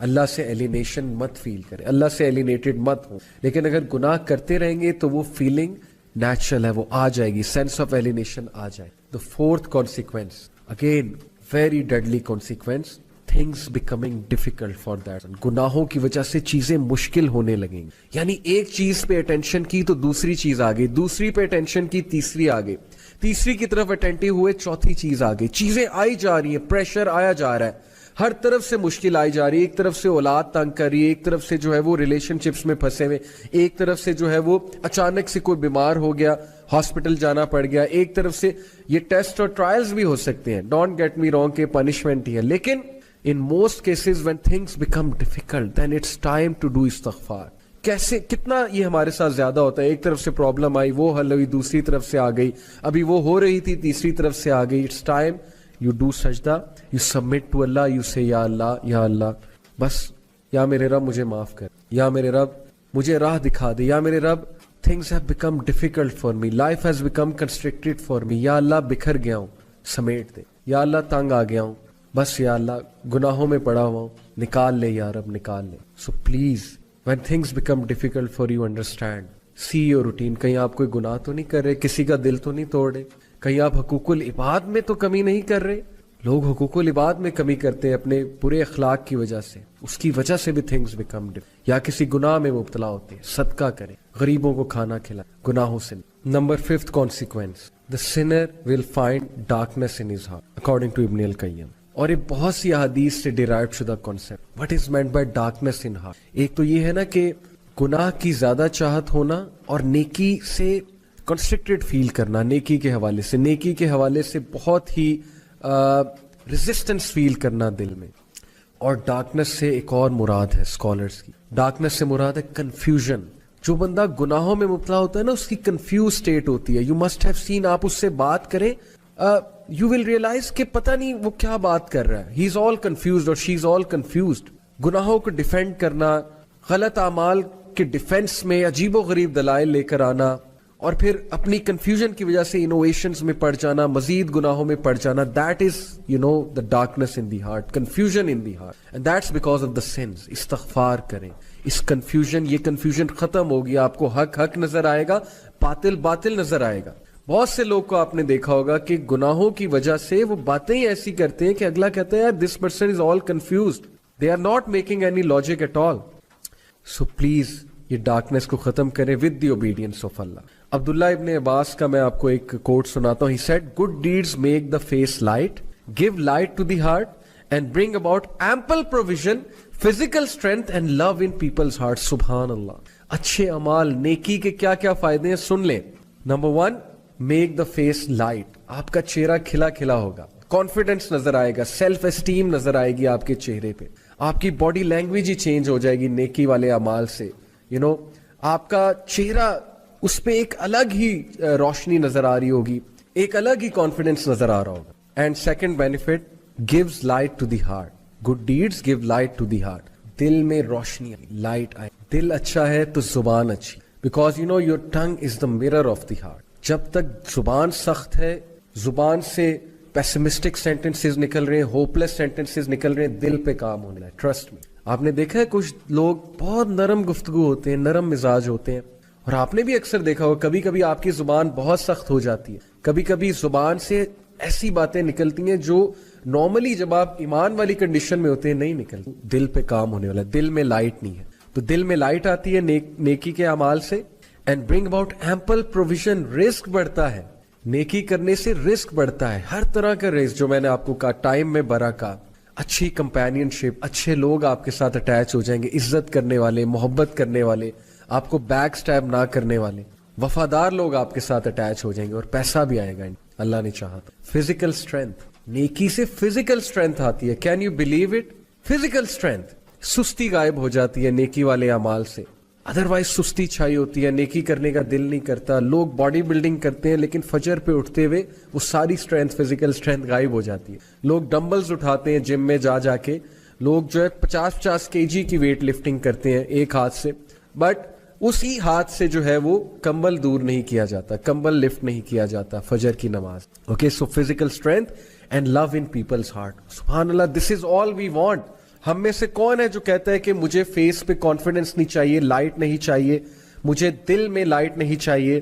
اللہ سے ایلینیشن مت فیل کریں, اللہ سے ایلینیٹڈ مت ہو, لیکن اگر گناہ کرتے رہیں گے تو وہ فیلنگ نیچرل ہے, وہ آ جائے گی, سینس آف ایلینیشن آ جائے. The fourth consequence, again very deadly consequence, things becoming difficult for that. گناہوں کی وجہ سے چیزیں مشکل ہونے لگیں گی. یعنی ایک چیز پہ اٹینشن کی تو دوسری چیز آ گئی, دوسری پہ اٹینشن کی تیسری آ گئی, تیسری کی طرف اٹینٹو ہوئے چوتھی چیز آ گئی. چیزیں آئی جا رہی ہیں, پریشر آیا جا رہا ہے, ہر طرف سے مشکل آئی جا رہی ہے. ایک طرف سے اولاد تنگ کر رہی ہے, ایک طرف سے جو ہے وہ ریلیشن شپس میں پھنسے ہوئے, ایک طرف سے جو ہے وہ اچانک سے کوئی بیمار ہو گیا, ہاسپٹل جانا پڑ گیا, ایک طرف سے یہ ٹیسٹ اور ٹرائلز بھی ہو سکتے ہیں, ڈونٹ گیٹ می رانگ کہ پنشمنٹ ہی ہے, لیکن in most cases when things become difficult then it's time to do استغفار. کیسے کتنا یہ ہمارے ساتھ زیادہ ہوتا ہے, ایک طرف سے پرابلم آئی وہ حل ہوئی, دوسری طرف سے آ گئی, ابھی وہ ہو رہی تھی تیسری طرف سے آ گئی. It's time you do sajda, you submit to Allah, you say یا اللہ بس, یا میرے رب مجھے معاف کر, یا میرے رب مجھے راہ دکھا دے, یا میرے رب things have become difficult for me, life has become constricted for me, یا اللہ بکھر گیا ہوں سمیٹ دے, یا اللہ تنگ آ گیا ہوں بس, یا اللہ گناہوں میں پڑا ہوا ہوں نکال لے یا رب نکال لے. So please when things become difficult for you, understand, see your routine. کہیں آپ کوئی گناہ تو نہیں کر رہے, کسی کا دل تو نہیں توڑ رہے, کہیں آپ حقوق العباد میں تو کمی نہیں کر رہے. لوگ حقوق العباد میں کمی کرتے ہیں اپنے برے اخلاق کی وجہ سے, اس کی وجہ سے بھی تھنگز بیکم ڈفیکلٹ, یا کسی گناہ میں مبتلا ہوتے ہیں. صدقہ کریں, غریبوں کو کھانا کھلائیں, گناہوں سے. Number 5th consequence, the sinner will find darkness in his heart, according to ابن القیم. اور یہ بہت سی احادیث سے ڈیرائیو شدہ concept. What is meant by darkness in heart? ایک تو یہ ہے نا کہ گناہ کی زیادہ چاہت ہونا اور نیکی سے کنسٹرکٹڈ فیل کرنا, نیکی کے حوالے سے, نیکی کے حوالے سے بہت ہی ریزسٹنس فیل کرنا دل میں. اور ڈارکنس سے ایک اور مراد ہے اسکالرس کی, ڈارکنس سے مراد ہے کنفیوژن. جو بندہ گناہوں میں مبتلا ہوتا ہے نا, اس کی کنفیوز اسٹیٹ ہوتی ہے. یو مسٹ ہیو سین, آپ اس سے بات کریں, یو ول ریئلائز کہ پتہ نہیں وہ کیا بات کر رہا ہے. ہی از آل کنفیوزڈ اور شی از آل کنفیوزڈ. گناہوں کو ڈیفینڈ کرنا, غلط اعمال کے ڈیفینس میں عجیب و غریب دلائل لے کر آنا, اور پھر اپنی کنفیوژن کی وجہ سے انوویشنز میں پڑ جانا, مزید گناہوں میں پڑ جانا. That is the darkness in the heart, confusion in the heart, and that's because of the sins. استغفار کریں. اس یہ کنفیوژن ختم ہوگی, آپ کو حق حق نظر آئے گا, باطل باطل نظر آئے گا. بہت سے لوگ کو آپ نے دیکھا ہوگا کہ گناہوں کی وجہ سے وہ باتیں ہی ایسی کرتے ہیں کہ اگلا کہتا ہے یار this person is all confused, they are not making any logic at all. So please یہ ڈارکنس کو ختم کریں with the obedience of Allah. عبداللہ ابن عباس کا میں آپ کو ایک کوٹ سناتا ہوں. He said, good deeds make the face light, give light to the heart, and bring about ample provision, physical strength and love in people's hearts. سبحان اللہ. اچھے اعمال, نیکی کے کیا کیا فائدے ہیں سن لیں. Number 1, make the face light. آپ کا چہرہ کھلا کھلا ہوگا, کانفیڈنس نظر آئے گا, سیلف اسٹیم نظر آئے گی آپ کے چہرے پہ, آپ کی باڈی لینگویج ہی چینج ہو جائے گی نیکی والے اعمال سے. آپ کا چہرہ, اس پہ ایک الگ ہی روشنی نظر آ رہی ہوگی, ایک الگ ہی کانفیڈنس نظر آ رہا ہوگا. And second benefit, gives light to the heart. good deeds give light to the heart. دل میں روشنی, لائٹ آئے. دل اچھا ہے تو زبان اچھی, because your tongue is the mirror of the heart. جب تک زبان سخت ہے, زبان سے پیسمسٹک سینٹنسز نکل رہے ہیں, ہوپلیس سینٹنسز نکل رہے ہیں, دل پہ کام ہونا ہے. Trust me. آپ نے دیکھا ہے کچھ لوگ بہت نرم گفتگو ہوتے ہیں, نرم مزاج ہوتے ہیں, اور آپ نے بھی اکثر دیکھا ہو کبھی کبھی آپ کی زبان بہت سخت ہو جاتی ہے, کبھی کبھی زبان سے ایسی باتیں نکلتی ہیں جو نارملی جب آپ ایمان والی کنڈیشن میں ہوتے ہیں نہیں نکلتی. دل پہ کام ہونے والا, دل میں لائٹ نہیں ہے, تو دل میں لائٹ آتی ہے نیکی کے اعمال سے. And bring about ample provision, رزق بڑھتا ہے, نیکی کرنے سے رزق بڑھتا ہے, ہر طرح کا رزق جو میں نے آپ کو کہا, ٹائم میں برکت, اچھی کمپینین شپ, اچھے لوگ آپ کے ساتھ اٹیچ ہو جائیں گے, عزت کرنے والے, محبت کرنے والے, آپ کو بیک سٹیپ نہ کرنے والے, وفادار لوگ آپ کے ساتھ اٹیچ ہو جائیں گے, اور پیسہ بھی آئے گا اللہ نے چاہا تو. فزیکل اسٹرینتھ, نیکی سے فزیکل اسٹرینتھ آتی ہے. Can you believe it? Physical strength, سستی غائب ہو جاتی ہے نیکی والے اعمال سے. ادروائز سستی چھائی ہوتی ہے, نیکی کرنے کا دل نہیں کرتا. لوگ باڈی بلڈنگ کرتے ہیں لیکن فجر پہ اٹھتے ہوئے وہ ساری اسٹرینتھ, فزیکل اسٹرینتھ غائب ہو جاتی ہے. لوگ ڈمبلز اٹھاتے ہیں جم میں جا کے, لوگ جو ہے 50 kg کی ویٹ لفٹنگ کرتے ہیں ایک ہاتھ سے, بٹ اسی ہاتھ سے جو ہے وہ کمبل دور نہیں کیا جاتا, کمبل لفٹ نہیں کیا جاتا فجر کی نماز. Okay, so physical strength and love in people's heart. سبحان اللہ, دس از آل وی وانٹ. ہم میں سے کون ہے جو کہتا ہے کہ مجھے فیس پہ کانفیڈنس نہیں چاہیے, لائٹ نہیں چاہیے, مجھے دل میں لائٹ نہیں چاہیے,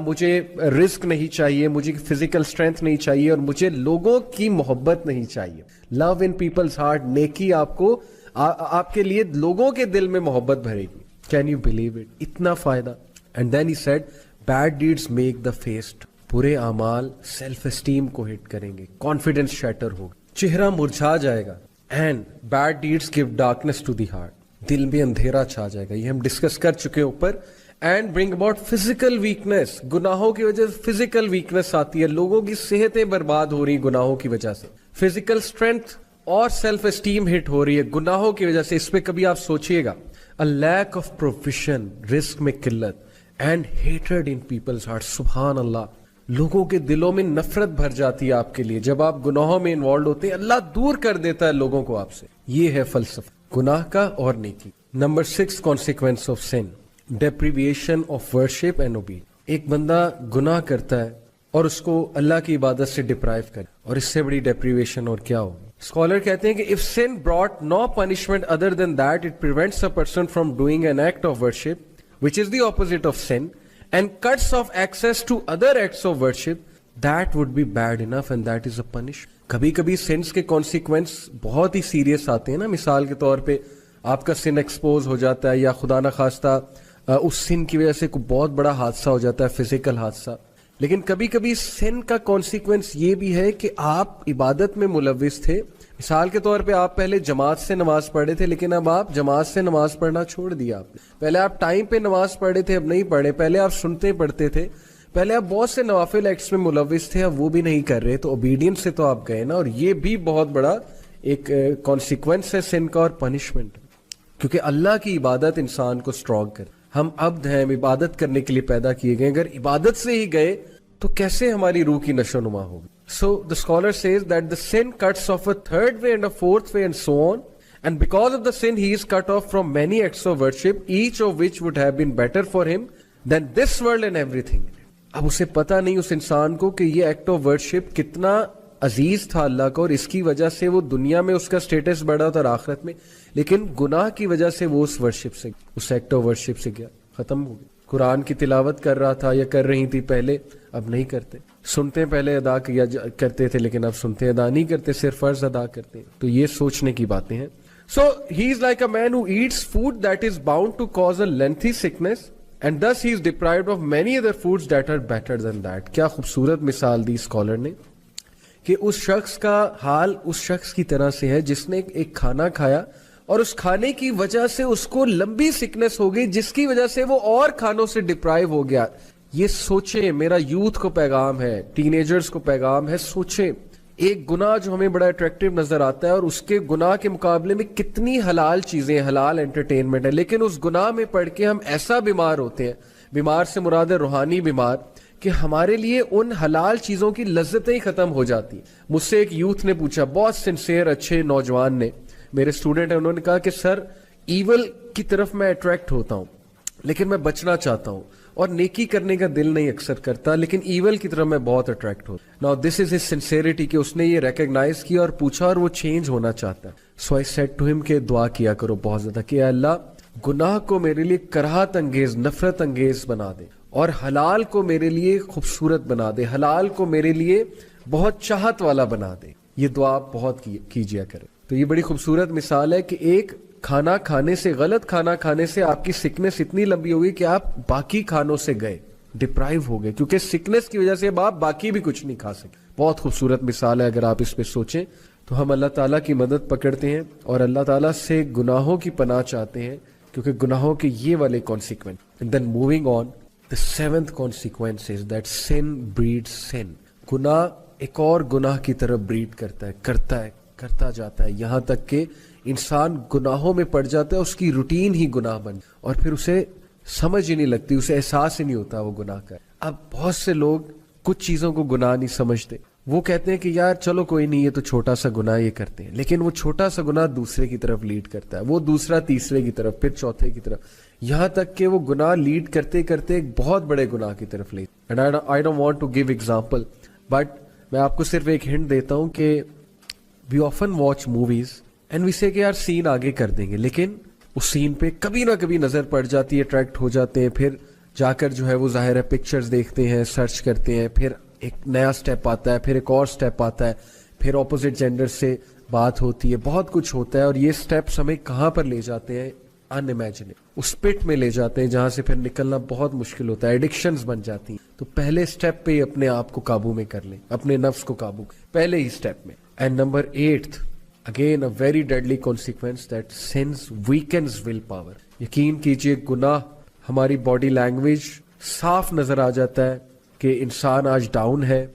مجھے رزق نہیں چاہیے, مجھے فزیکل اسٹرینتھ نہیں چاہیے, اور مجھے لوگوں کی محبت نہیں چاہیے. لو ان پیپلز ہارٹ, نیکی آپ کو آپ کے لیے لوگوں کے دل میں محبت بھرے گی. Can you believe it? اتنا فائدہ. And then he said bad deeds make the face. برے اعمال سیلف اسٹیم کو ہٹ کریں گے, کانفیڈنس شیٹر ہوگا, چہرہ مرجھا جائے گا. And bad deeds give darkness to the heart. دل میں اندھیرا چھا جائے گا, یہ ہم ڈسکس کر چکے ہیں اوپر. And bring about physical weakness. گناہوں کی وجہ سے فزیکل ویکنیس آتی ہے, لوگوں کی صحتیں برباد ہو رہی ہیں گناہوں کی وجہ سے. فزیکل اسٹرینتھ اور سیلف اسٹیم ہٹ ہو رہی ہے گناہوں کی وجہ سے. اس پہ کبھی آپ سوچئے گا. A lack of provision, رزق میں قلت. And hatred in people's hearts. سبحان اللہ, لوگوں کے دلوں میں نفرت بھر جاتی ہے آپ کے لیے جب آپ گناہوں میں انوالوڈ ہوتے ہیں. اللہ دور کر دیتا ہے لوگوں کو آپ سے. یہ ہے فلسفہ گناہ کا اور نیکی. Number 6 consequence of sin, deprivation of worship and obedience. ایک بندہ گناہ کرتا ہے اور اس کو اللہ کی عبادت سے ڈپرائیو کرے, اور اس سے بڑی ڈیپریویشن اور کیا ہوگی. اسکالر کہتے ہیں کہ if sin brought no punishment other than that, it prevents a person from doing an act of worship, which is the opposite of sin, and cuts off access to other acts of worship, that would be bad enough and that is a punishment. کبھی کبھی since کے consequence بہت ہی serious آتے ہیں نا. مثال کے طور پہ آپ کا سن ایکسپوز ہو جاتا ہے, یا خدا نخواستہ اس سن کی وجہ سے کوئی بہت بڑا حادثہ ہو جاتا ہے, فزیکل حادثہ. لیکن کبھی کبھی سن کا کانسیکوینس یہ بھی ہے کہ آپ عبادت میں ملوث تھے. مثال کے طور پہ آپ پہلے جماعت سے نماز پڑھے تھے, لیکن اب آپ جماعت سے نماز پڑھنا چھوڑ دیا آپ نے. پہلے آپ ٹائم پہ نماز پڑھے تھے, اب نہیں پڑھے. پہلے آپ سنتے پڑھتے تھے, پہلے آپ بہت سے نوافل ایکٹس میں ملوث تھے, اب وہ بھی نہیں کر رہے. تو اوبیڈینس سے تو آپ گئے نا, اور یہ بھی بہت بڑا ایک کانسیکوینس ہے سن کا اور پنشمنٹ. کیونکہ اللہ کی عبادت انسان کو اسٹرانگ کرے. ہم عبد ہیں, ہم عبادت کرنے کے لیے پیدا کیے گئے. اگر عبادت سے ہی گئے تو کیسے ہماری روح کی نشو نما ہوگی. So the scholar says that the sin cuts off a third way and a fourth way and so on, and because of the sin he is cut off from many acts of worship, each of which would have been better for him than this world and everything. اب اسے پتا نہیں اس انسان کو کہ یہ act of worship کتنا عزیز تھا اللہ کو, اور اس کی وجہ سے وہ دنیا میں اس کا سٹیٹس بڑھا تھا اور آخرت میں, لیکن گناہ کی وجہ سے وہ اس ورشپ سے, اس ایکٹ آف ورشپ سے گیا, ختم ہو گیا. قرآن کی تلاوت کر رہا تھا یا کر رہی تھی پہلے, اب نہیں کرتے. سنتے پہلے ادا کیا کرتے تھے, لیکن اب سنتے ادا نہیں کرتے, صرف فرض ادا کرتے ہیں. تو یہ سوچنے کی باتیں ہیں. So he is like a man who eats food that is bound to cause a lengthy sickness, and thus he is deprived of many other foods that are better than that. کیا خوبصورت مثال دی scholar نے کہ اس شخص کا حال اس شخص کی طرح سے ہے جس نے ایک کھانا کھایا اور اس کھانے کی وجہ سے اس کو لمبی سکنس ہو گئی, جس کی وجہ سے وہ اور کھانوں سے ڈپرائیو ہو گیا. یہ سوچیں, میرا یوتھ کو پیغام ہے, ٹین ایجرز کو پیغام ہے. سوچیں ایک گناہ جو ہمیں بڑا اٹریکٹیو نظر آتا ہے, اور اس کے گناہ کے مقابلے میں کتنی حلال چیزیں, حلال انٹرٹینمنٹ ہے, لیکن اس گناہ میں پڑھ کے ہم ایسا بیمار ہوتے ہیں. بیمار سے مراد ہے روحانی بیمار, کہ ہمارے لیے ان حلال چیزوں کی لذتیں ہی ختم ہو جاتی. مجھ سے ایک یوتھ نے پوچھا, بہت سنسیئر اچھے نوجوان نے, میرے اسٹوڈنٹ ہیں, انہوں نے کہا کہ سر ایول کی طرف میں اٹریکٹ ہوتا ہوں لیکن میں بچنا چاہتا ہوں, اور نیکی کرنے کا دل نہیں اکثر کرتا, لیکن ایول کی طرف میں بہت اٹریکٹ ہوں. Now this is his sincerity, کہ اس نے یہ ریکگنائز کیا اور پوچھا, اور وہ چینج ہونا چاہتا ہے. سو آئی سیڈ ٹو ہم کہ دعا کیا کرو بہت زیادہ کہ اے اللہ گناہ کو میرے لیے کراہت انگیز, نفرت انگیز بنا دے, اور حلال کو میرے لیے خوبصورت بنا دے, حلال کو میرے لیے بہت چاہت والا بنا دے. یہ دعا بہت کیجیا کرے. تو یہ بڑی خوبصورت مثال ہے کہ ایک کھانا کھانے سے, غلط کھانا کھانے سے آپ کی سکنس اتنی لمبی ہوگی کہ آپ باقی کھانوں سے گئے, ڈپرائیو ہو گئے, کیونکہ سکنس کی وجہ سے اب آپ باقی بھی کچھ نہیں کھا سکے. بہت خوبصورت مثال ہے. اگر آپ اس پہ سوچیں تو ہم اللہ تعالیٰ کی مدد پکڑتے ہیں اور اللہ تعالیٰ سے گناہوں کی پناہ چاہتے ہیں, کیونکہ گناہوں کے یہ والے consequence. And then moving on, the seventh consequence is that sin breeds sin. گناہ ایک اور گناہ کی طرف بریڈ کرتا جاتا ہے, یہاں تک کہ انسان گناہوں میں پڑ جاتا ہے, اس کی روٹین ہی گناہ بن, اور پھر اسے سمجھ ہی نہیں لگتی, اسے احساس ہی نہیں ہوتا وہ گناہ کا. اب بہت سے لوگ کچھ چیزوں کو گناہ نہیں سمجھتے, وہ کہتے ہیں کہ یار چلو کوئی نہیں, یہ تو چھوٹا سا گناہ یہ کرتے ہیں, لیکن وہ چھوٹا سا گناہ دوسرے کی طرف لیڈ کرتا ہے, وہ دوسرا تیسرے کی طرف, پھر چوتھے کی طرف, یہاں تک کہ وہ گناہ لیڈ کرتے کرتے ایک بہت بڑے گناہ کی طرف لے. And I don't want to give example, but میں آپ کو صرف ایک ہنٹ دیتا ہوں کہ we often watch movies and we say کہ یار سین آگے کر دیں گے, لیکن اس سین پہ کبھی نہ کبھی نظر پڑ جاتی ہے, اٹریکٹ ہو جاتے ہیں, پھر جا کر جو ہے وہ ظاہر ہے پکچرز دیکھتے ہیں, سرچ کرتے ہیں, پھر ایک نیا سٹیپ آتا ہے, پھر ایک اور سٹیپ آتا ہے, پھر اپوزٹ جینڈر سے بات ہوتی ہے, بہت کچھ ہوتا ہے, اور یہ سٹیپس ہمیں کہاں پر لے جاتے ہیں, ان امیجنیبل, اس پٹ میں لے جاتے ہیں جہاں سے پھر نکلنا بہت مشکل ہوتا ہے, ایڈکشنز بن جاتی ہیں. تو پہلے سٹیپ پہ ہی اپنے آپ کو قابو میں کر لیں, اپنے نفس کو قابو پہلے ہی سٹیپ میں. And number 8, again a very deadly consequence, that since weakens will power. یقین کیجئے گناہ ہماری باڈی لینگویج صاف نظر آ جاتا ہے کہ انسان آج ڈاؤن ہے,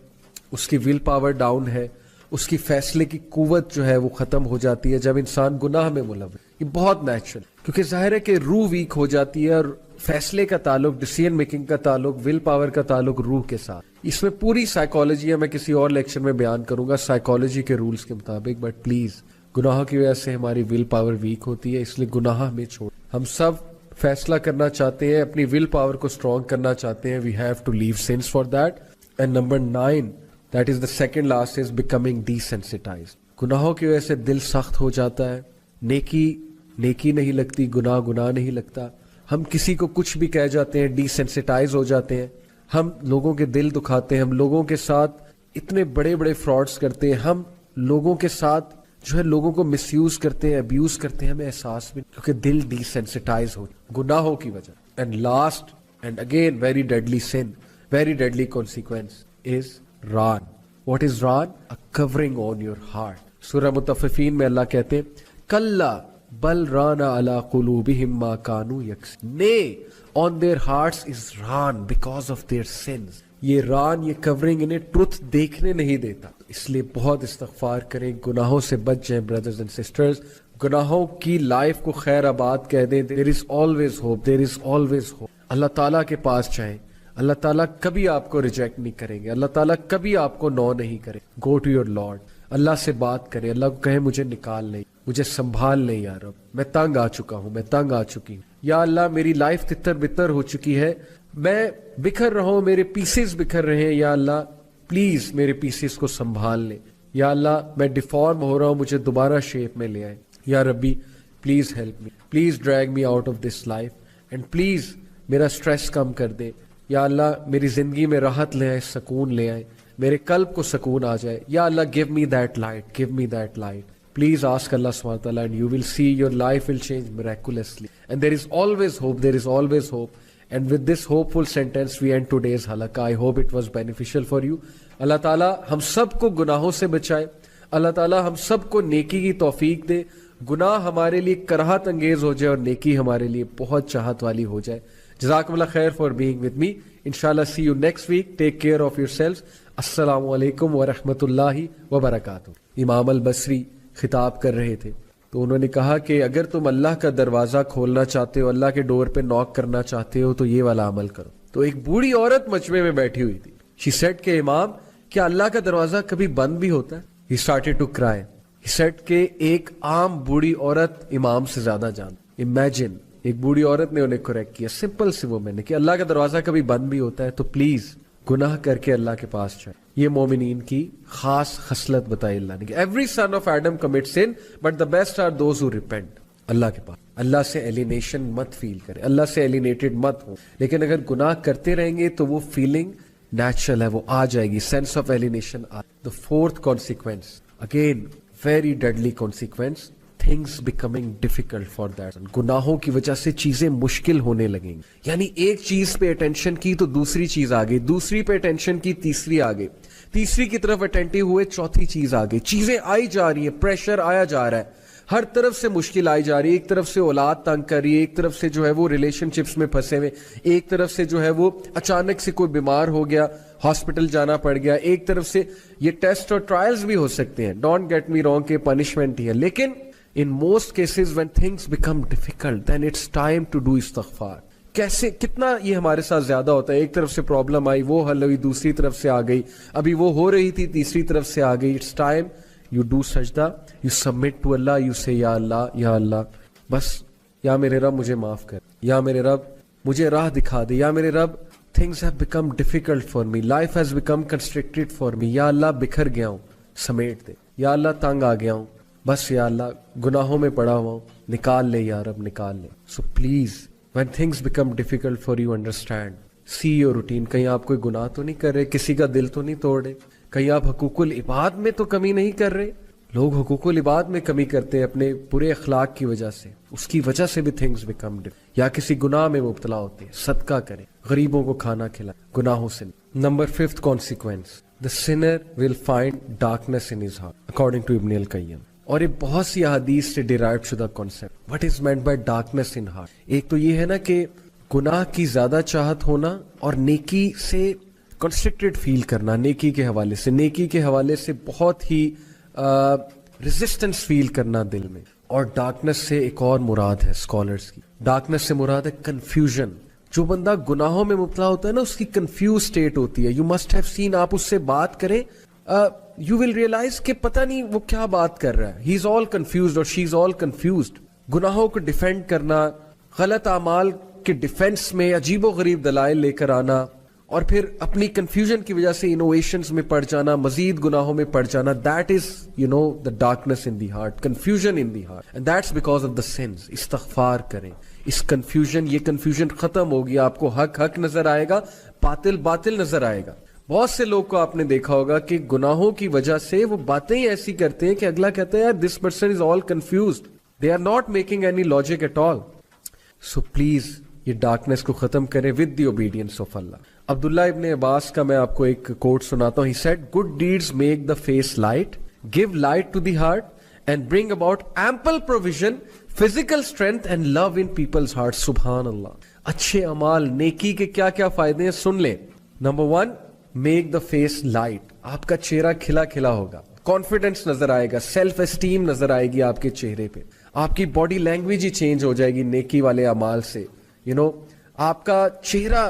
اس کی ول پاور ڈاؤن ہے, اس کی فیصلے کی قوت جو ہے وہ ختم ہو جاتی ہے جب انسان گناہ میں ملوث. یہ بہت نیچرل, کیونکہ ظاہر ہے کہ روح ویک ہو جاتی ہے, اور فیصلے کا تعلق, ڈیسیژن میکنگ کا تعلق, ول پاور کا تعلق روح کے ساتھ. اس میں پوری سائیکالوجی ہے, میں کسی اور لیکچر میں بیان کروں گا سائیکالوجی کے رولز کے مطابق. بٹ پلیز, گناہوں کی وجہ سے ہماری ول پاور ویک ہوتی ہے, اس لیے گناہ ہمیں چھوڑ. ہم سب فیصلہ کرنا چاہتے ہیں, اپنی ول پاور کو اسٹرانگ کرنا چاہتے ہیں. We have to leave sins for that. And number 9, that is the second last, is becoming desensitized. گناہوں کی وجہ سے دل سخت ہو جاتا ہے, نیکی نہیں لگتی, گناہ نہیں لگتا. ہم کسی کو کچھ بھی کہہ جاتے ہیں, ڈیسینسٹائز ہو جاتے ہیں, ہم لوگوں کے دل دکھاتے ہیں, ہم لوگوں کے ساتھ اتنے بڑے بڑے فراڈز کرتے ہیں, ہم لوگوں کے ساتھ جو ہے لوگوں کو مس یوز کرتے ہیں, ابیوز کرتے ہیں, ہمیں احساس بھی, کیونکہ دل ڈیسینسٹائز ہو گناہوں کی وجہ. And last and again very deadly sin, very deadly consequence is ران. واٹ از ران؟ a covering on your heart. سورہ مطففین میں اللہ کہتے ہیں کلا بل رانا علی قلوبہم ما کانوا یکسبون. Nay, on their hearts is raan because of their sins. یہ ران, یہ کورنگ انہیں ٹروتھ دیکھنے نہیں دیتا. اس لیے بہت استغفار کریں, گناہوں سے بچ جائیں بردرز اینڈ سسٹرز. گناہوں کی لائف کو خیر آباد کہہ دیں. There is always hope, there is always hope. اللہ تعالیٰ کے پاس جائیں, اللہ تعالیٰ کبھی آپ کو ریجیکٹ نہیں کریں گے, اللہ تعالیٰ کبھی آپ کو نو نہیں کریں. Go to your lord, Allah سے بات کریں, اللہ کو کہیں مجھے نکال لیں, مجھے سنبھال لیں یا رب, میں تنگ آ چکا ہوں, میں تنگ آ چکی ہوں. یا اللہ میری لائف تتر بتر ہو چکی ہے, میں بکھر رہا ہوں, میرے پیسز بکھر رہے ہیں, یا اللہ پلیز میرے پیسز کو سنبھال لیں. یا اللہ میں ڈیفارم ہو رہا ہوں, مجھے دوبارہ شیپ میں لے آئیں. یا ربی please help me, please drag me out of this life, and please میرا سٹریس کم کر دے. یا اللہ میری زندگی میں راحت لے آئے, سکون لے آئے, میرے قلب کو سکون آ جائے. یا اللہ give me that light, give me that light. Please ask Allah subhanahu wa ta'ala and you will see your life will change miraculously. And there is always hope, there is always hope. And with this hopeful sentence we end today's halaqah. I hope it was beneficial for you. اللہ تعالیٰ ہم سب کو گناہوں سے بچائے, اللہ تعالیٰ ہم سب کو نیکی کی توفیق دے, گناہ ہمارے لیے کراہت انگیز ہو جائے اور نیکی ہمارے لیے بہت چاہت والی ہو جائے. جزاکم اللہ خیر for being with me. Inshallah see you next week. Take care of yourselves. السلام علیکم ورحمۃ اللہ وبرکاتہ. امام البصری خطاب کر رہے تھے تو انہوں نے کہا کہ اگر تم اللہ کا دروازہ کھولنا چاہتے ہو, اللہ کے ڈور پہ نوک کرنا چاہتے ہو, تو یہ والا عمل کرو. تو ایک بوڑھی عورت مجمع میں بیٹھی ہوئی تھی. She said کہ امام کیا اللہ کا دروازہ کبھی بند بھی ہوتا ہے؟ He started to cry. He said کہ ایک عام بوڑھی عورت امام سے زیادہ جانتی. Imagine ایک بوڑھی عورت نے انہیں کریکٹ کیا, سمپل سی وہ میں نے کہ اللہ کا دروازہ کبھی بند بھی ہوتا ہے, تو پلیز گناہ کر کے اللہ کے پاس جائے. یہ مومنین کی خاص خصلت بتائی اللہ نے کہ every sun of Adam commit sin but the best are those who repent. اللہ کے پاس, اللہ سے ایلینیشن مت فیل کرے, اللہ سے ایلینیٹڈ مت ہو, لیکن اگر گناہ کرتے رہیں گے تو وہ فیلنگ نیچرل ہے, وہ آ جائے گی, sense of alienation. The fourth consequence, again very deadly consequence, things becoming difficult for that. گناہوں کی وجہ سے چیزیں مشکل ہونے لگیں گی. یعنی ایک چیز پہ اٹینشن کی تو دوسری چیز آ گئی, دوسری پہ اٹینشن کی تیسری آ گئی, تیسری کی طرف اٹینٹیو ہوئے چوتھی چیز آ گئی. چیزیں آئی جا رہی ہیں, پریشر آیا جا رہا ہے, ہر طرف سے مشکل آئی جا رہی ہے. ایک طرف سے اولاد تنگ کر رہی ہے, ایک طرف سے جو ہے وہ ریلیشن شپس میں پھنسے ہوئے, ایک طرف سے جو ہے وہ اچانک سے کوئی بیمار ہو گیا, ہاسپٹل جانا پڑ گیا, ایک طرف سے یہ ٹیسٹ اور ٹرائلز بھی ہو سکتے ہیں, ڈونٹ گیٹ می رانگ کہ پنشمنٹ ہی ہے, لیکن in most cases when things become difficult then it's time to do استغفار. کیسے کتنا یہ ہمارے ساتھ زیادہ ہوتا ہے, ایک طرف سے پرابلم آئی وہ حل ہوئی, دوسری طرف سے آ گئی, ابھی وہ ہو رہی تھی تیسری طرف سے آ گئی. اٹس ٹائم یو ڈو سجدہ, you submit to Allah, you say یا اللہ بس, یا میرے رب مجھے معاف کر, یا میرے رب مجھے راہ دکھا دے, یا میرے رب things have become difficult for me, life has become constricted for me, یا اللہ بکھر گیا ہوں سمیٹ دے, یا اللہ تنگ آ گیا ہوں, بس یا اللہ گناہوں میں پڑا ہوا ہوں, نکال لے یا رب, نکال لے. So please when things become difficult for you, understand, see your routine. کہیں آپ کوئی گناہ تو نہیں کر رہے, کسی کا دل تو نہیں توڑ رہے, کہیں آپ حقوق العباد میں تو کمی نہیں کر رہے. لوگ حقوق العباد میں کمی کرتے ہیں اپنے برے اخلاق کی وجہ سے, اس کی وجہ سے بھی things become difficult. یا کسی گناہ میں مبتلا ہوتے ہیں, صدقہ کریں, غریبوں کو کھانا کھلائیں, گناہوں سے. Number 5th consequence, the sinner will find darkness in his heart, according to Ibn al-Qayyim. اور یہ بہت سی احادیث سے ڈیرائیو شدہ concept. What is meant by darkness in heart? ایک تو یہ ہے نا کہ گناہ کی زیادہ چاہت ہونا اور نیکی سے کنسٹرکٹڈ فیل کرنا, نیکی کے حوالے سے, نیکی کے حوالے سے بہت ہی ریزسٹنس فیل کرنا دل میں. اور ڈارکنیس سے ایک اور مراد ہے اسکالرس کی, ڈارکنیس سے مراد ہے کنفیوژن. جو بندہ گناہوں میں مبتلا ہوتا ہے نا, اس کی کنفیوز اسٹیٹ ہوتی ہے. یو مسٹ ہیو سین, آپ اس سے بات کریں, you will realize کہ پتہ نہیں وہ کیا بات کر رہا ہے. he is all confused اور she is all confused. گناہوں کو ڈیفینڈ کرنا, غلط اعمال کے ڈیفینس میں عجیب و غریب دلائل لے کر آنا, اور پھر اپنی کنفیوژن کی وجہ سے انوویشنز میں پڑ جانا, مزید گناہوں میں پڑ جانا. that is the darkness in the heart, confusion in the heart, and that's because of the sins. استغفار کریں. اس یہ کنفیوژن ختم ہوگی, آپ کو حق حق نظر آئے گا, باطل باطل نظر آئے گا. بہت سے لوگ کو آپ نے دیکھا ہوگا کہ گناہوں کی وجہ سے وہ باتیں ہی ایسی کرتے ہیں کہ اگلا کہتا ہے یار this person is all confused, they are not making any logic at all. So please یہ ڈارکنیس کو ختم کریں with the obedience of Allah. Abdullah Ibn Abbas کا میں آپ کو ایک کوٹ سناتا ہوں. He said good deeds make the face light, give light to the heart, and bring about ample provision, physical strength and love in people's heart. سبحان اللہ. اچھے اعمال, نیکی کے کیا کیا فائدے ہیں سن لیں. Number 1, make the face light. آپ کا چہرہ کھلا کھلا ہوگا, کانفیڈنس نظر آئے گا, سیلف اسٹیم نظر آئے گی آپ کے چہرے پہ, آپ کی باڈی لینگویج ہی چینج ہو جائے گی نیکی والے اعمال سے. آپ کا چہرہ,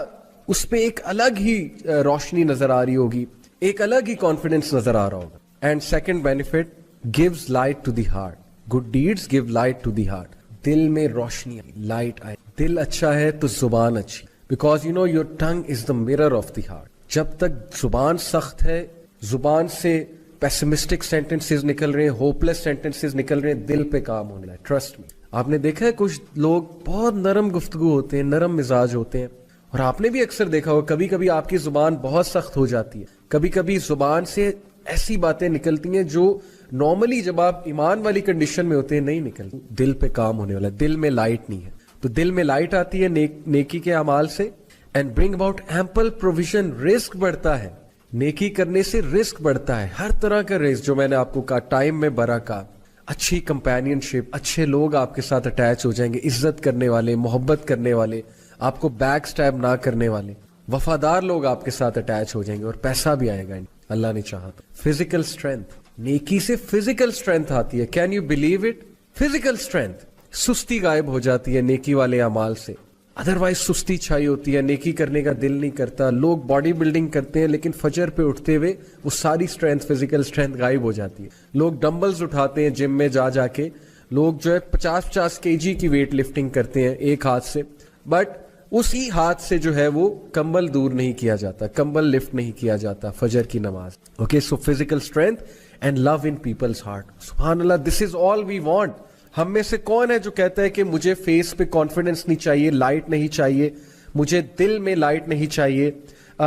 اس پہ ایک الگ ہی روشنی نظر آ رہی ہوگی, ایک الگ ہی کانفیڈنس نظر آ رہا ہوگا. And second benefit, gives light to the heart. Good deeds give light to the heart. دل میں روشنی آئے, لائٹ آئے. دل اچھا ہے تو زبان اچھی, because your tongue is the mirror of the heart. جب تک زبان سخت ہے, زبان سے پیسمسٹک سینٹنسز نکل رہے ہیں, ہوپلیس سینٹنسز نکل رہے ہیں, دل پہ کام ہونے لگا. ٹرسٹ میں آپ نے دیکھا ہے کچھ لوگ بہت نرم گفتگو ہوتے ہیں, نرم مزاج ہوتے ہیں, اور آپ نے بھی اکثر دیکھا ہوگا کبھی کبھی آپ کی زبان بہت سخت ہو جاتی ہے, کبھی کبھی زبان سے ایسی باتیں نکلتی ہیں جو نارملی جب آپ ایمان والی کنڈیشن میں ہوتے ہیں نہیں نکلتی. دل پہ کام ہونے والا, دل میں لائٹ نہیں ہے. تو دل میں لائٹ آتی ہے نیکی کے اعمال سے. And bring about ample provision, رسک بڑھتا ہے. نیکی کرنے سے رسک بڑھتا ہے, ہر طرح کا رسک, جو میں نے آپ کو کہا, ٹائم میں برکت, اچھی کمپینین شپ, اچھے لوگ آپ کے ساتھ اٹیچ ہو جائیں گے, عزت کرنے والے, محبت کرنے والے, آپ کو بیک سٹیپ نہ کرنے والے, وفادار لوگ آپ کے ساتھ اٹیچ ہو جائیں گے, اور پیسہ بھی آئے گا اللہ نے چاہا تو. فزیکل اسٹرینتھ, نیکی سے فزیکل اسٹرینتھ آتی ہے. Can you believe it? Physical strength, سستی غائب ہو جاتی ہے نیکی والے اعمال سے. ادروائز سستی چھائی ہوتی ہے, نیکی کرنے کا دل نہیں کرتا. لوگ باڈی بلڈنگ کرتے ہیں لیکن فجر پہ اٹھتے ہوئے وہ ساری اسٹرینتھ, فزیکل اسٹرینتھ غائب ہو جاتی ہے. لوگ ڈمبلز اٹھاتے ہیں جم میں جا کے, لوگ جو ہے 50 kg کی ویٹ لفٹنگ کرتے ہیں ایک ہاتھ سے, بٹ اسی ہاتھ سے جو ہے وہ کمبل دور نہیں کیا جاتا, کمبل لفٹ نہیں کیا جاتا فجر کی نماز. Okay, so physical strength and love in people's heart. سبحان اللہ, دس از آل وی وانٹ. ہم میں سے کون ہے جو کہتا ہے کہ مجھے فیس پہ کانفیڈنس نہیں چاہیے, لائٹ نہیں چاہیے, مجھے دل میں لائٹ نہیں چاہیے,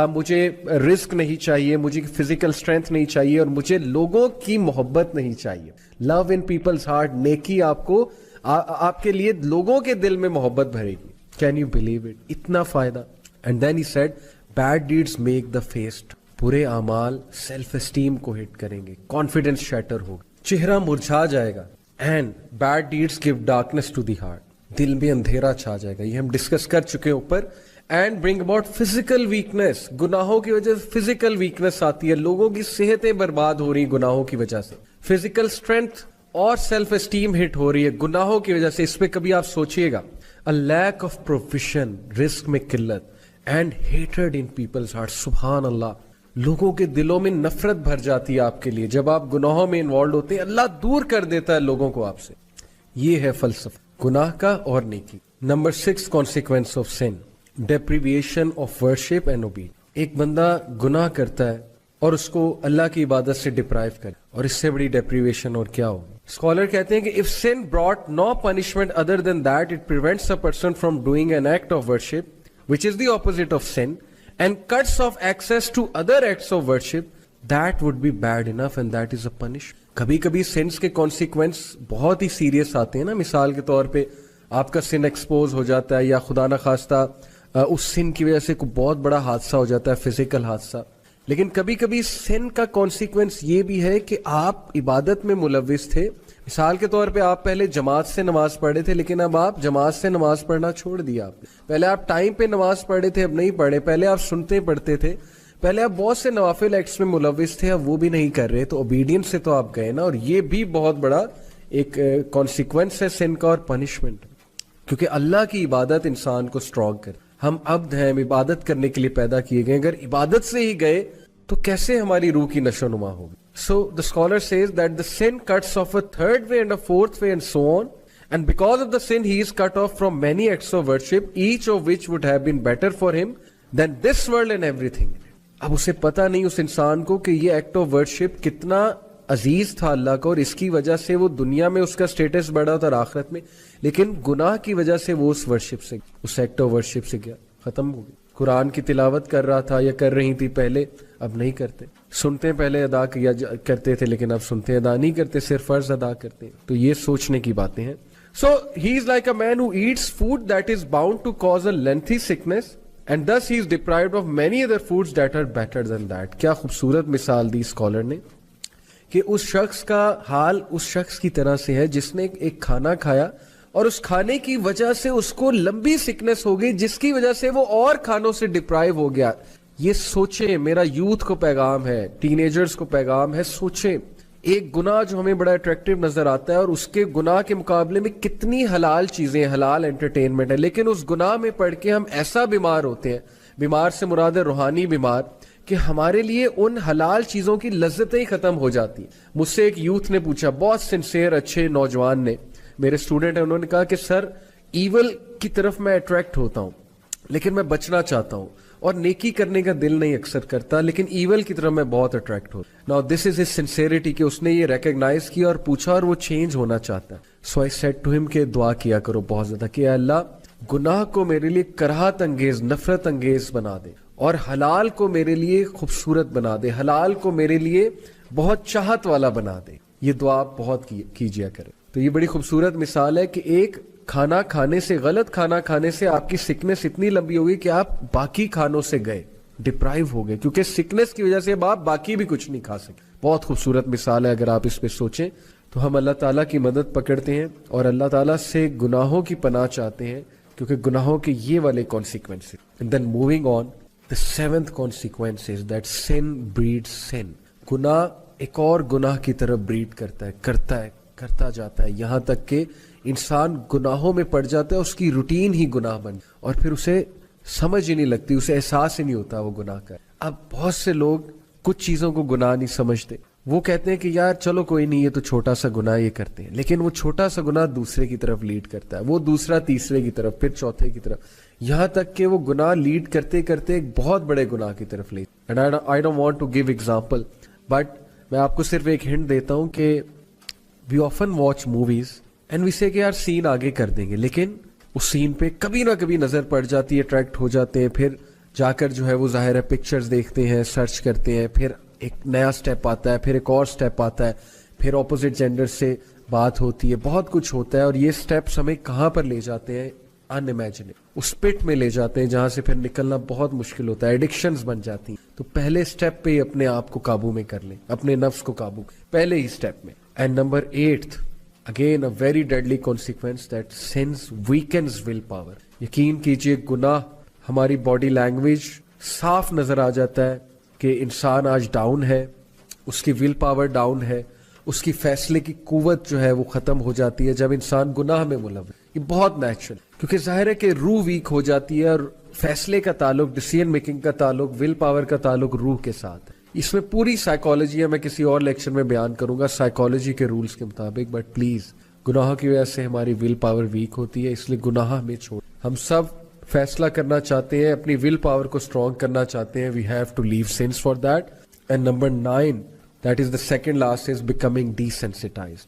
مجھے رزق نہیں چاہیے, مجھے فزیکل اسٹرینتھ نہیں چاہیے, اور مجھے لوگوں کی محبت نہیں چاہیے. لو ان پیپلز ہارٹ, نیکی آپ کو آپ کے لیے لوگوں کے دل میں محبت بھرے گی. Can you believe it? اتنا فائدہ. And then he said bad deeds make the face. برے اعمال سیلف اسٹیم کو ہٹ کریں گے, کانفیڈنس شیٹر ہوگا, چہرہ مرجھا جائے گا. And bad deeds give darkness to the heart, دل میں اندھیرا چھا جائے گا. یہ ہم ڈسکس کر چکے ہیں اوپر. And bring about physical weakness, گناہوں کی وجہ سے فزیکل ویکنیس آتی ہے, لوگوں کی صحتیں برباد ہو رہی ہیں گناہوں کی وجہ سے. فزیکل اسٹرینتھ اور سیلف اسٹیم ہٹ ہو رہی ہے گناہوں کی وجہ سے. اس پہ کبھی آپ سوچئے گا. A lack of provision, رزق میں قلت, and hatred in people's hearts. سبحان اللہ, لوگوں کے دلوں میں نفرت بھر جاتی ہے آپ کے لیے جب آپ گناہوں میں انوالوڈ ہوتے ہیں. اللہ دور کر دیتا ہے لوگوں کو آپ سے. یہ ہے فلسفہ گناہ کا اور نیکی. Number 6 consequence of sin, deprivation of worship and obedience. ایک بندہ گناہ کرتا ہے اور اس کو اللہ کی عبادت سے ڈپرائیو کرے, اور اس سے بڑی ڈیپریویشن اور کیا ہوگی. اسکالر کہتے ہیں کہ if sin brought no punishment other than that it prevents a person from doing an act of worship which is the opposite of sin and cuts off access to other acts of worship, that would be bad enough and that is a punishment. کبھی کبھی sense کے consequence بہت ہی serious آتے ہیں نا. مثال کے طور پہ آپ کا سن ایکسپوز ہو جاتا ہے, یا خدا نخواستہ اس سن کی وجہ سے کوئی بہت بڑا حادثہ ہو جاتا ہے, فزیکل حادثہ. لیکن کبھی کبھی سن کا کانسیکوینس یہ بھی ہے کہ آپ عبادت میں ملوث تھے. مثال کے طور پہ آپ پہلے جماعت سے نماز پڑھے تھے, لیکن اب آپ جماعت سے نماز پڑھنا چھوڑ دیا آپ نے. پہلے آپ ٹائم پہ نماز پڑھے تھے, اب نہیں پڑھے. پہلے آپ سنتے پڑھتے تھے, پہلے آپ بہت سے نوافل ایکٹس میں ملوث تھے, اب وہ بھی نہیں کر رہے, تو اوبیڈینس سے تو آپ گئے نا. اور یہ بھی بہت بڑا ایک کانسیکوینس ہے سن کا اور پنشمنٹ, کیونکہ اللہ کی عبادت انسان کو اسٹرانگ کرے. ہم عبد ہیں, ہم عبادت کرنے کے لیے پیدا کیے گئے. اگر عبادت سے ہی گئے تو کیسے ہماری روح کی نشو نما ہوگی. So the scholar says that the sin cuts off a third way and a fourth way and so on, and because of the sin he is cut off from many acts of worship, each of which would have been better for him than this world and everything in it. اب اسے پتا نہیں اس انسان کو کہ یہ act of worship کتنا عزیز تھا اللہ کو, اور اس کی وجہ سے وہ دنیا میں اس کا سٹیٹس بڑھا تھا اور آخرت میں, لیکن گناہ کی وجہ سے وہ اس ورشپ سے, اس ایکٹ آف ورشپ سے گیا, ختم ہو گیا. قرآن کی تلاوت کر رہا تھا یا کر رہی تھی پہلے, اب نہیں کرتے. سنتے پہلے ادا کیا کرتے تھے, لیکن اب سنتے ادا نہیں کرتے, صرف فرض ادا کرتے ہیں. تو یہ سوچنے کی باتیں ہیں. So he is like a man who eats food that is bound to cause a lengthy sickness and thus he is deprived of many other foods that are better than that. کیا خوبصورت مثال دی scholar نے کہ اس شخص کا حال اس شخص کی طرح سے ہے جس نے ایک کھانا کھایا اور اس کھانے کی وجہ سے اس کو لمبی سکنس ہو گئی, جس کی وجہ سے وہ اور کھانوں سے ڈپرائیو ہو گیا. یہ سوچیں, میرا یوتھ کو پیغام ہے, ٹین ایجرز کو پیغام ہے. سوچیں ایک گناہ جو ہمیں بڑا اٹریکٹیو نظر آتا ہے, اور اس کے گناہ کے مقابلے میں کتنی حلال چیزیں, حلال انٹرٹینمنٹ ہے, لیکن اس گناہ میں پڑھ کے ہم ایسا بیمار ہوتے ہیں, بیمار سے مراد ہے روحانی بیمار, کہ ہمارے لیے ان حلال چیزوں کی لذتیں ہی ختم ہو جاتی. مجھ سے ایک یوتھ نے پوچھا, بہت سنسیئر اچھے نوجوان نے, میرے اسٹوڈنٹ ہیں, انہوں نے کہا کہ سر ایول کی طرف میں اٹریکٹ ہوتا ہوں لیکن میں بچنا چاہتا ہوں, اور نیکی کرنے کا دل نہیں اکثر کرتا, لیکن ایول کی طرف میں بہت اٹریکٹ ہوں. Now this is his sincerity, کہ اس نے یہ ریکگنائز کیا اور پوچھا اور وہ چینج ہونا چاہتا ہے. سو آئی سیڈ ٹو ہم کہ دعا کیا کرو بہت زیادہ کہ اے اللہ گناہ کو میرے لیے کراہت انگیز, نفرت انگیز بنا دے, اور حلال کو میرے لیے خوبصورت بنا دے, حلال کو میرے لیے بہت چاہت والا بنا دے. یہ دعا بہت کیجیا کرے. تو یہ بڑی خوبصورت مثال ہے کہ ایک کھانا کھانے سے, غلط کھانا کھانے سے آپ کی سکنس اتنی لمبی ہوگی کہ آپ باقی کھانوں سے گئے, ڈپرائیو ہو گئے, کیونکہ سکنس کی وجہ سے اب آپ باقی بھی کچھ نہیں کھا سکے. بہت خوبصورت مثال ہے. اگر آپ اس پہ سوچیں تو ہم اللہ تعالیٰ کی مدد پکڑتے ہیں اور اللہ تعالیٰ سے گناہوں کی پناہ چاہتے ہیں, کیونکہ گناہوں کے یہ والے consequence. And then moving on, the seventh consequence is that sin breeds sin. گناہ ایک اور گناہ کی طرف بریڈ کرتا جاتا ہے, یہاں تک کہ انسان گناہوں میں پڑ جاتا ہے, اس کی روٹین ہی گناہ بن, اور پھر اسے سمجھ ہی نہیں لگتی, اسے احساس ہی نہیں ہوتا وہ گناہ کا. اب بہت سے لوگ کچھ چیزوں کو گناہ نہیں سمجھتے, وہ کہتے ہیں کہ یار چلو کوئی نہیں, یہ تو چھوٹا سا گناہ یہ کرتے ہیں, لیکن وہ چھوٹا سا گناہ دوسرے کی طرف لیڈ کرتا ہے, وہ دوسرا تیسرے کی طرف, پھر چوتھے کی طرف, یہاں تک کہ وہ گناہ لیڈ کرتے کرتے ایک بہت بڑے گناہ کی طرف لے. And I don't want to give example, but میں آپ کو صرف ایک ہنٹ دیتا ہوں کہ we often watch movies and we say کہ یار سین آگے کر دیں گے, لیکن اس سین پہ کبھی نہ کبھی نظر پڑ جاتی ہے, اٹریکٹ ہو جاتے ہیں, پھر جا کر جو ہے وہ ظاہر ہے پکچرز دیکھتے ہیں, سرچ کرتے ہیں, پھر ایک نیا سٹیپ آتا ہے, پھر ایک اور سٹیپ آتا ہے, پھر اپوزٹ جینڈر سے بات ہوتی ہے, بہت کچھ ہوتا ہے, اور یہ سٹیپس ہمیں کہاں پر لے جاتے ہیں, ان امیجنیبل, اس پٹ میں لے جاتے ہیں جہاں سے پھر نکلنا بہت مشکل ہوتا ہے, ایڈکشنز بن جاتی ہیں. تو پہلے سٹیپ پہ ہی اپنے آپ کو قابو میں کر لیں, اپنے نفس کو قابو پہلے ہی سٹیپ میں. And number 8, again a very deadly consequence, that sins weakens will power. یقین کیجئے گناہ ہماری باڈی لینگویج صاف نظر آ جاتا ہے کہ انسان آج ڈاؤن ہے, اس کی ول پاور ڈاؤن ہے, اس کی فیصلے کی قوت جو ہے وہ ختم ہو جاتی ہے جب انسان گناہ میں ملوث. یہ بہت نیچرل, کیونکہ ظاہر ہے کہ روح ویک ہو جاتی ہے, اور فیصلے کا تعلق, ڈیسیژن میکنگ کا تعلق, ول پاور کا تعلق روح کے ساتھ ہے. اس میں پوری سائیکالوجی ہے, میں کسی اور لیکچر میں بیان کروں گا سائیکالوجی کے رولز کے مطابق, بٹ پلیز گناہوں کی وجہ سے ہماری ول پاور ویک ہوتی ہے, اس لیے گناہ ہمیں چھوڑ. ہم سب فیصلہ کرنا چاہتے ہیں, اپنی ول پاور کو اسٹرانگ کرنا چاہتے ہیں, we have to leave sins for that. And number 9, that is the second last, is becoming desensitized.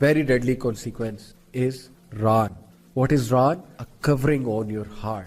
very deadly consequence is ran. What is ran? A covering on your heart.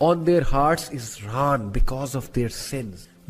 on their hearts is ran because of their sins.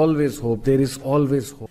always hope, there is always hope.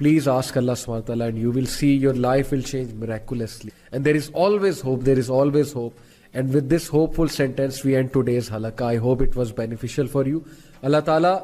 Please ask Allah subhanahu wa ta'ala and you will see your life will change miraculously. And there is always hope, there is always hope. And with this hopeful sentence we end today's halaqah. I hope it was beneficial for you. Allah Ta'ala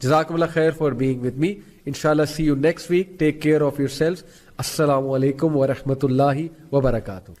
Jazakumullah khair for being with me. Inshallah see you next week. Take care of yourselves. Assalamu alaikum wa rahmatullahi wa barakatuh.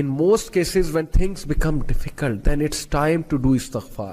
in most cases when things become difficult then it's time to do istighfar.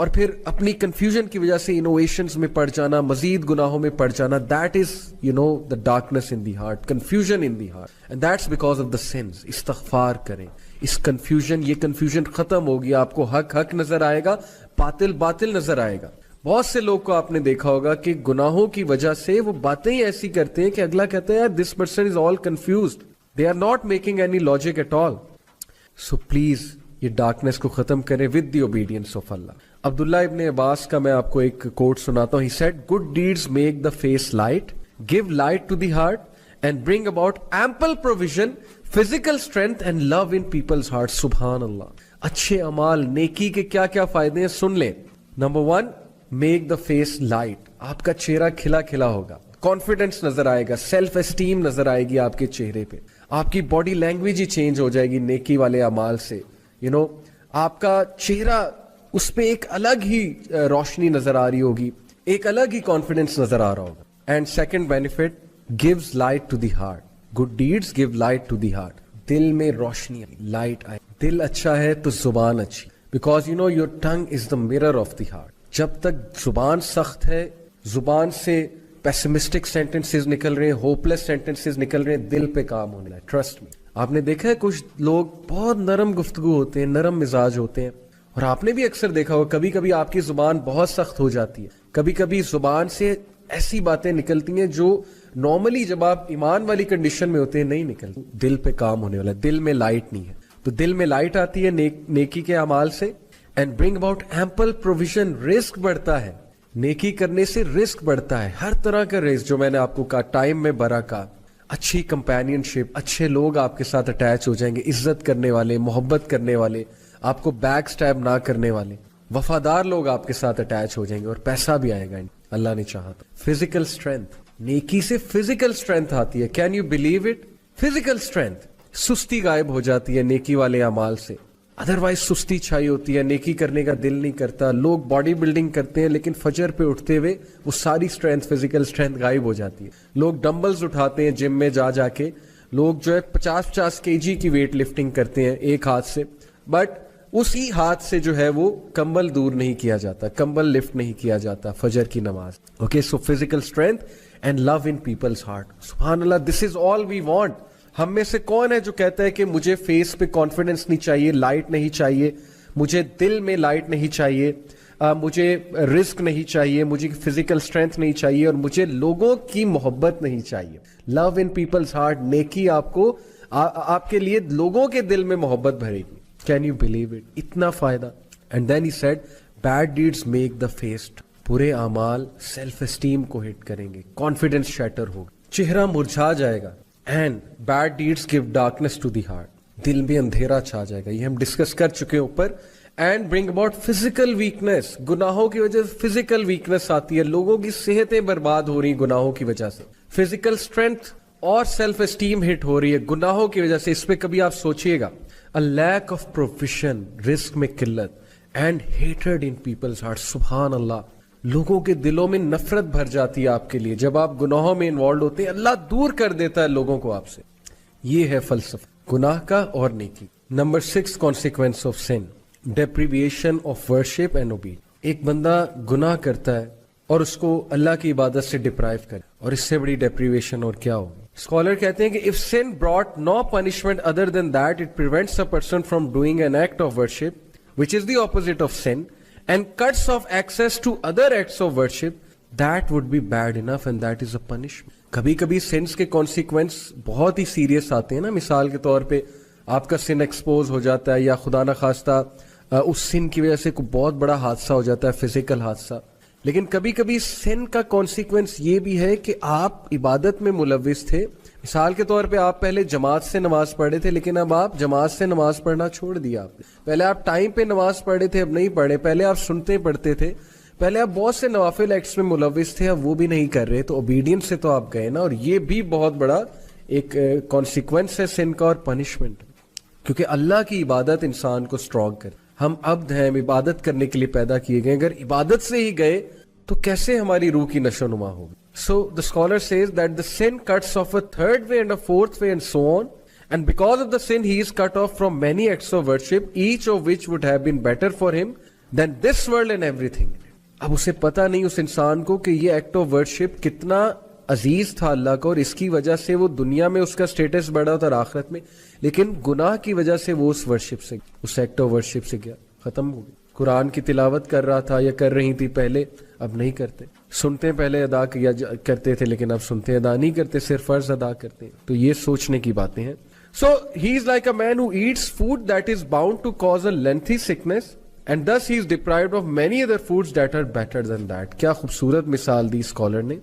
اور پھر اپنی confusion کی وجہ سے innovations میں پڑ جانا, مزید گناہوں میں پڑ جانا, that is the darkness in the heart, confusion in the heart, and that's because of the sins. استغفار کریں, اس یہ کنفیوژن ختم ہوگی, آپ کو حق حق نظر آئے گا, باطل باطل نظر آئے گا. بہت سے لوگ کو آپ نے دیکھا ہوگا کہ گناہوں کی وجہ سے وہ باتیں ہی ایسی کرتے ہیں کہ اگلا کہتا ہے یار this person is all confused, they are not making any logic at all. So please یہ ڈارکنیس کو ختم کریں with the obedience of Allah. Abdullah Ibn Abbas کا میں آپ کو ایک کوٹ سناتا ہوں. He said good deeds make the face light, give light to the heart and bring about ample provision, physical strength and love in people's heart. سبحان اللہ. اچھے اعمال, نیکی کے کیا کیا فائدے ہیں سن لیں. Number 1, make the face light. آپ کا چہرہ کھلا کھلا ہوگا, کانفیڈنس نظر آئے گا, سیلف اسٹیم نظر آئے گی آپ کے چہرے پہ, آپ کی باڈی لینگویج ہی چینج ہو جائے گی نیکی والے اعمال سے. آپ کا چہرہ, اس پہ ایک الگ ہی روشنی نظر آ رہی ہوگی, ایک الگ ہی کانفیڈنس نظر آ رہا ہوگا. And second benefit, gives light to the heart. Good deeds give light to the heart. دل میں روشنی آئے, لائٹ آئے. دل اچھا ہے تو زبان اچھی, because your tongue is the mirror of the heart. جب تک زبان سخت ہے, زبان سے پیسمسٹک سینٹنسز نکل رہے ہیں, ہوپ لیس سینٹنسز نکل رہے ہیں, دل پہ کام ہونے لگا. ٹرسٹ می, آپ نے دیکھا ہے کچھ لوگ بہت نرم گفتگو ہوتے ہیں, نرم مزاج ہوتے ہیں, اور آپ نے بھی اکثر دیکھا ہوگا کبھی کبھی آپ کی زبان بہت سخت ہو جاتی ہے, کبھی کبھی زبان سے ایسی باتیں نکلتی ہیں جو نارملی جب آپ ایمان والی کنڈیشن میں ہوتے ہیں نہیں نکلتی. دل پہ کام ہونے والا, دل میں لائٹ نہیں ہے. تو دل میں لائٹ آتی ہے نیکی کے اعمال سے. And bring about ample provision, رسک بڑھتا ہے, نیکی کرنے سے رسک بڑھتا ہے, ہر طرح کا رسک جو میں نے آپ کو کہا, ٹائم میں برکت, اچھی کمپینین شپ, اچھے لوگ آپ کے ساتھ اٹیچ ہو جائیں گے, عزت کرنے والے, محبت کرنے والے, آپ کو بیک سٹیپ نہ کرنے والے, وفادار لوگ آپ کے ساتھ اٹیچ ہو جائیں گے, اور پیسہ بھی آئے گا اللہ نے چاہا تو. فزیکل اسٹرینتھ, نیکی سے فزیکل اسٹرینتھ آتی ہے. Can you believe it? Physical strength, سستی غائب ہو جاتی ہے نیکی والے اعمال سے. ادروائز سستی چھائی ہوتی ہے, نیکی کرنے کا دل نہیں کرتا. لوگ باڈی بلڈنگ کرتے ہیں لیکن فجر پہ اٹھتے ہوئے وہ ساری اسٹرینتھ, فزیکل اسٹرینتھ غائب ہو جاتی ہے. لوگ ڈمبلز اٹھاتے ہیں جم میں جا کے, لوگ جو ہے 50 kg کی ویٹ لفٹنگ کرتے ہیں ایک ہاتھ سے, بٹ اسی ہاتھ سے جو ہے وہ کمبل دور نہیں کیا جاتا, کمبل لفٹ نہیں کیا جاتا فجر کی نماز. Okay, so physical strength and love in people's heart. سبحان اللہ, دس از آل وی وانٹ. ہم میں سے کون ہے جو کہتا ہے کہ مجھے فیس پہ کانفیڈنس نہیں چاہیے, لائٹ نہیں چاہیے, مجھے دل میں لائٹ نہیں چاہیے, مجھے رزق نہیں چاہیے, مجھے فزیکل اسٹرینتھ نہیں چاہیے, اور مجھے لوگوں کی محبت نہیں چاہیے. لو ان پیپلز ہارٹ, نیکی آپ کو آپ کے لیے لوگوں کے دل میں محبت بھرے گی. Can you believe it? اتنا فائدہ. And then he said bad deeds make the face. برے اعمال سیلف اسٹیم کو ہٹ کریں گے, کانفیڈنس شیٹر ہوگا, چہرہ مرجھا جائے گا. And bad deeds give darkness to the heart, دل میں اندھیرا چھا جائے گا. یہ ہم ڈسکس کر چکے ہیں اوپر. And bring about physical weakness, گناہوں کی وجہ سے فزیکل ویکنیس آتی ہے, لوگوں کی صحتیں برباد ہو رہی ہیں گناہوں کی وجہ سے. فزیکل اسٹرینتھ اور سیلف اسٹیم ہٹ ہو رہی ہے گناہوں کی وجہ سے. اس پہ کبھی آپ سوچئے گا. A lack of provision, رزق میں قلت, and hatred in people's hearts. سبحان اللہ, لوگوں کے دلوں میں نفرت بھر جاتی ہے آپ کے لیے جب آپ گناہوں میں انوالوڈ ہوتے ہیں. اللہ دور کر دیتا ہے لوگوں کو آپ سے. یہ ہے فلسفہ گناہ کا اور نیکی. Number 6, consequence of sin, deprivation of worship and obedience. ایک بندہ گناہ کرتا ہے اور اس کو اللہ کی عبادت سے ڈپرائیو کرے, اور اس سے بڑی ڈیپریویشن اور کیا ہوگی. اسکالر کہتے ہیں کہ if sin brought no punishment other than that, it prevents a person from doing an act of worship, which is the opposite of sin, and cuts off access to other acts of worship, that would be bad enough, and that is a punishment. کبھی کبھی since کے consequence بہت ہی serious آتے ہیں نا. مثال کے طور پہ آپ کا سن ایکسپوز ہو جاتا ہے, یا خدا نخواستہ اس سن کی وجہ سے کوئی بہت بڑا حادثہ ہو جاتا ہے, فزیکل حادثہ. لیکن کبھی کبھی سن کا کانسیکوینس یہ بھی ہے کہ آپ عبادت میں ملوث تھے. مثال کے طور پہ آپ پہلے جماعت سے نماز پڑھے تھے, لیکن اب آپ جماعت سے نماز پڑھنا چھوڑ دیا. پہلے آپ ٹائم پہ نماز پڑھے تھے, اب نہیں پڑھے. پہلے آپ سنتے پڑھتے تھے, پہلے آپ بہت سے نوافل ایکٹس میں ملوث تھے, اب وہ بھی نہیں کر رہے. تو اوبیڈینس سے تو آپ گئے نا, اور یہ بھی بہت بڑا ایک کانسیکوینس ہے سن کا اور پنشمنٹ. کیونکہ اللہ کی عبادت انسان کو اسٹرانگ کرے. ہم عبد ہیں, ہم عبادت کرنے کے لیے پیدا کیے گئے. اگر عبادت سے ہی گئے تو کیسے ہماری روح کی نشو نما ہوگی. So the scholar says that the sin cuts off a third way and a fourth way and so on, and because of the sin he is cut off from many acts of worship, each of which would have been better for him than this world and everything in it. اب اسے پتا نہیں اس انسان کو کہ یہ act of worship کتنا عزیز تھا اللہ کو، اور اس کی وجہ سے وہ دنیا میں اس کا سٹیٹس بڑھا تھا اور آخرت میں، لیکن گناہ کی وجہ سے وہ اس ورشپ سے، اس ایکٹ آف ورشپ سے گیا، ختم ہو گیا. قرآن کی تلاوت کر رہا تھا یا کر رہی تھی پہلے، اب نہیں کرتے. سنتے پہلے ادا کیا کرتے تھے لیکن اب سنتے ادا نہیں کرتے، صرف فرض ادا کرتے ہیں. تو یہ سوچنے کی باتیں ہیں. So he is like a man who eats food that is bound to cause a lengthy sickness and thus he is deprived of many other foods that are better than that. کیا خوبصورت مثال دی scholar نے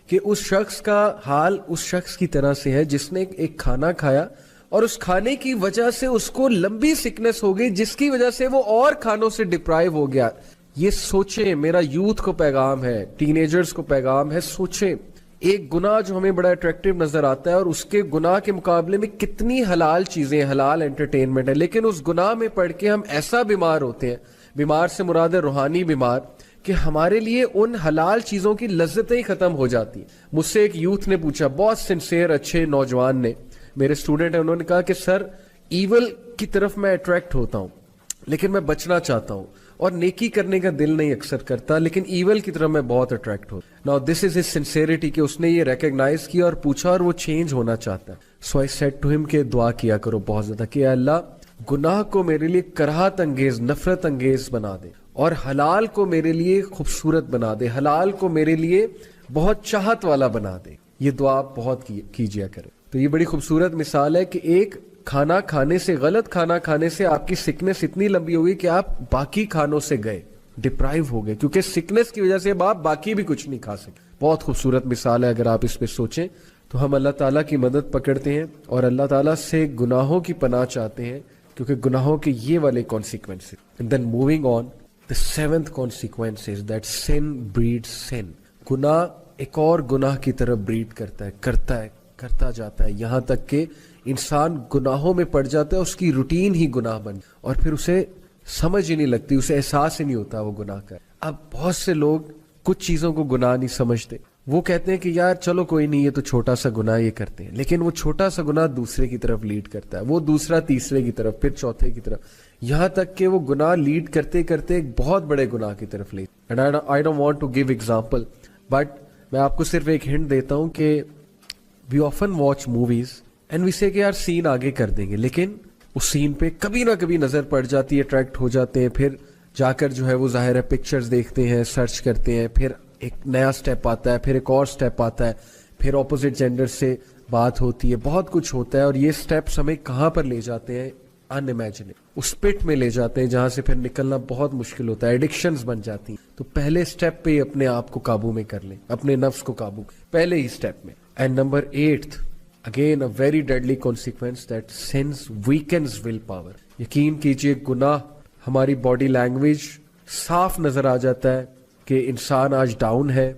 کہ اس شخص کا حال اس شخص کی طرح سے ہے جس نے ایک کھانا کھایا اور اس کھانے کی وجہ سے اس کو لمبی سکنس ہو گئی، جس کی وجہ سے وہ اور کھانوں سے ڈپرائیو ہو گیا. یہ سوچیں، میرا یوتھ کو پیغام ہے، ٹین ایجرز کو پیغام ہے. سوچیں ایک گناہ جو ہمیں بڑا اٹریکٹیو نظر آتا ہے اور اس کے گناہ کے مقابلے میں کتنی حلال چیزیں، حلال انٹرٹینمنٹ ہے، لیکن اس گناہ میں پڑھ کے ہم ایسا بیمار ہوتے ہیں، بیمار سے مراد ہے روحانی بیمار، کہ ہمارے لیے ان حلال چیزوں کی لذتیں ہی ختم ہو جاتی ہیں. مجھ سے ایک یوتھ نے پوچھا، بہت سنسیئر اچھے نوجوان نے، میرے اسٹوڈنٹ ہیں، انہوں نے کہا کہ سر ایول کی طرف میں اٹریکٹ ہوتا ہوں لیکن میں بچنا چاہتا ہوں، اور نیکی کرنے کا دل نہیں اکثر کرتا، لیکن ایول کی طرف میں بہت اٹریکٹ ہوں. Now this is his sincerity کہ اس نے یہ ریکگنائز کیا اور پوچھا اور وہ چینج ہونا چاہتا ہے. سو آئی سیڈ ٹو ہم کہ دعا کیا کرو بہت زیادہ کہ اے اللہ گناہ کو میرے لیے کراہت انگیز، نفرت انگیز بنا دے، اور حلال کو میرے لیے خوبصورت بنا دے، حلال کو میرے لیے بہت چاہت والا بنا دے. یہ دعا بہت کیجیا کرے. تو یہ بڑی خوبصورت مثال ہے کہ ایک کھانا کھانے سے، غلط کھانا کھانے سے آپ کی سکنس اتنی لمبی ہوگی کہ آپ باقی کھانوں سے گئے، ڈپرائیو ہو گئے، کیونکہ سکنس کی وجہ سے اب آپ باقی بھی کچھ نہیں کھا سکے. بہت خوبصورت مثال ہے. اگر آپ اس پہ سوچیں تو ہم اللہ تعالیٰ کی مدد پکڑتے ہیں اور اللہ تعالیٰ سے گناہوں کی پناہ چاہتے ہیں، کیونکہ گناہوں کے یہ والے consequences. And then moving on, the seventh consequence is that sin breeds sin. گناہ ایک اور گناہ کی طرف بریڈ کرتا جاتا ہے، یہاں تک کہ انسان گناہوں میں پڑ جاتا ہے، اس کی روٹین ہی گناہ بن، اور پھر اسے سمجھ ہی نہیں لگتی، اسے احساس ہی نہیں ہوتا وہ گناہ کا. اب بہت سے لوگ کچھ چیزوں کو گناہ نہیں سمجھتے، وہ کہتے ہیں کہ یار چلو کوئی نہیں، یہ تو چھوٹا سا گناہ یہ کرتے ہیں، لیکن وہ چھوٹا سا گناہ دوسرے کی طرف لیڈ کرتا ہے، وہ دوسرا تیسرے کی طرف، پھر چوتھے کی طرف، یہاں تک کہ وہ گناہ لیڈ کرتے کرتے ایک بہت بڑے گناہ کی طرف لے. And I don't want to give example, but میں آپ کو صرف ایک ہنٹ دیتا ہوں کہ we often watch movies and we say کہ یار سین آگے کر دیں گے، لیکن اس سین پہ کبھی نہ کبھی نظر پڑ جاتی ہے، اٹریکٹ ہو جاتے ہیں، پھر جا کر جو ہے وہ ظاہر ہے پکچرز دیکھتے ہیں، سرچ کرتے ہیں، پھر ایک نیا سٹیپ آتا ہے، پھر ایک اور سٹیپ آتا ہے، پھر اپوزٹ جینڈر سے بات ہوتی ہے، بہت کچھ ہوتا ہے، اور یہ سٹیپس ہمیں کہاں پر لے جاتے ہیں؟ ان امیجنیبل، اس پٹ میں لے جاتے ہیں جہاں سے پھر نکلنا بہت مشکل ہوتا ہے، ایڈکشنز بن جاتی ہیں. تو پہلے سٹیپ پہ ہی اپنے آپ کو قابو میں کر لیں، اپنے نفس کو قابو پہلے ہی سٹیپ میں. And number 8th again a very deadly consequence that sins weakens will power. یقین کیجئے گناہ ہماری باڈی لینگویج صاف نظر آ جاتا ہے کہ انسان آج ڈاؤن ہے،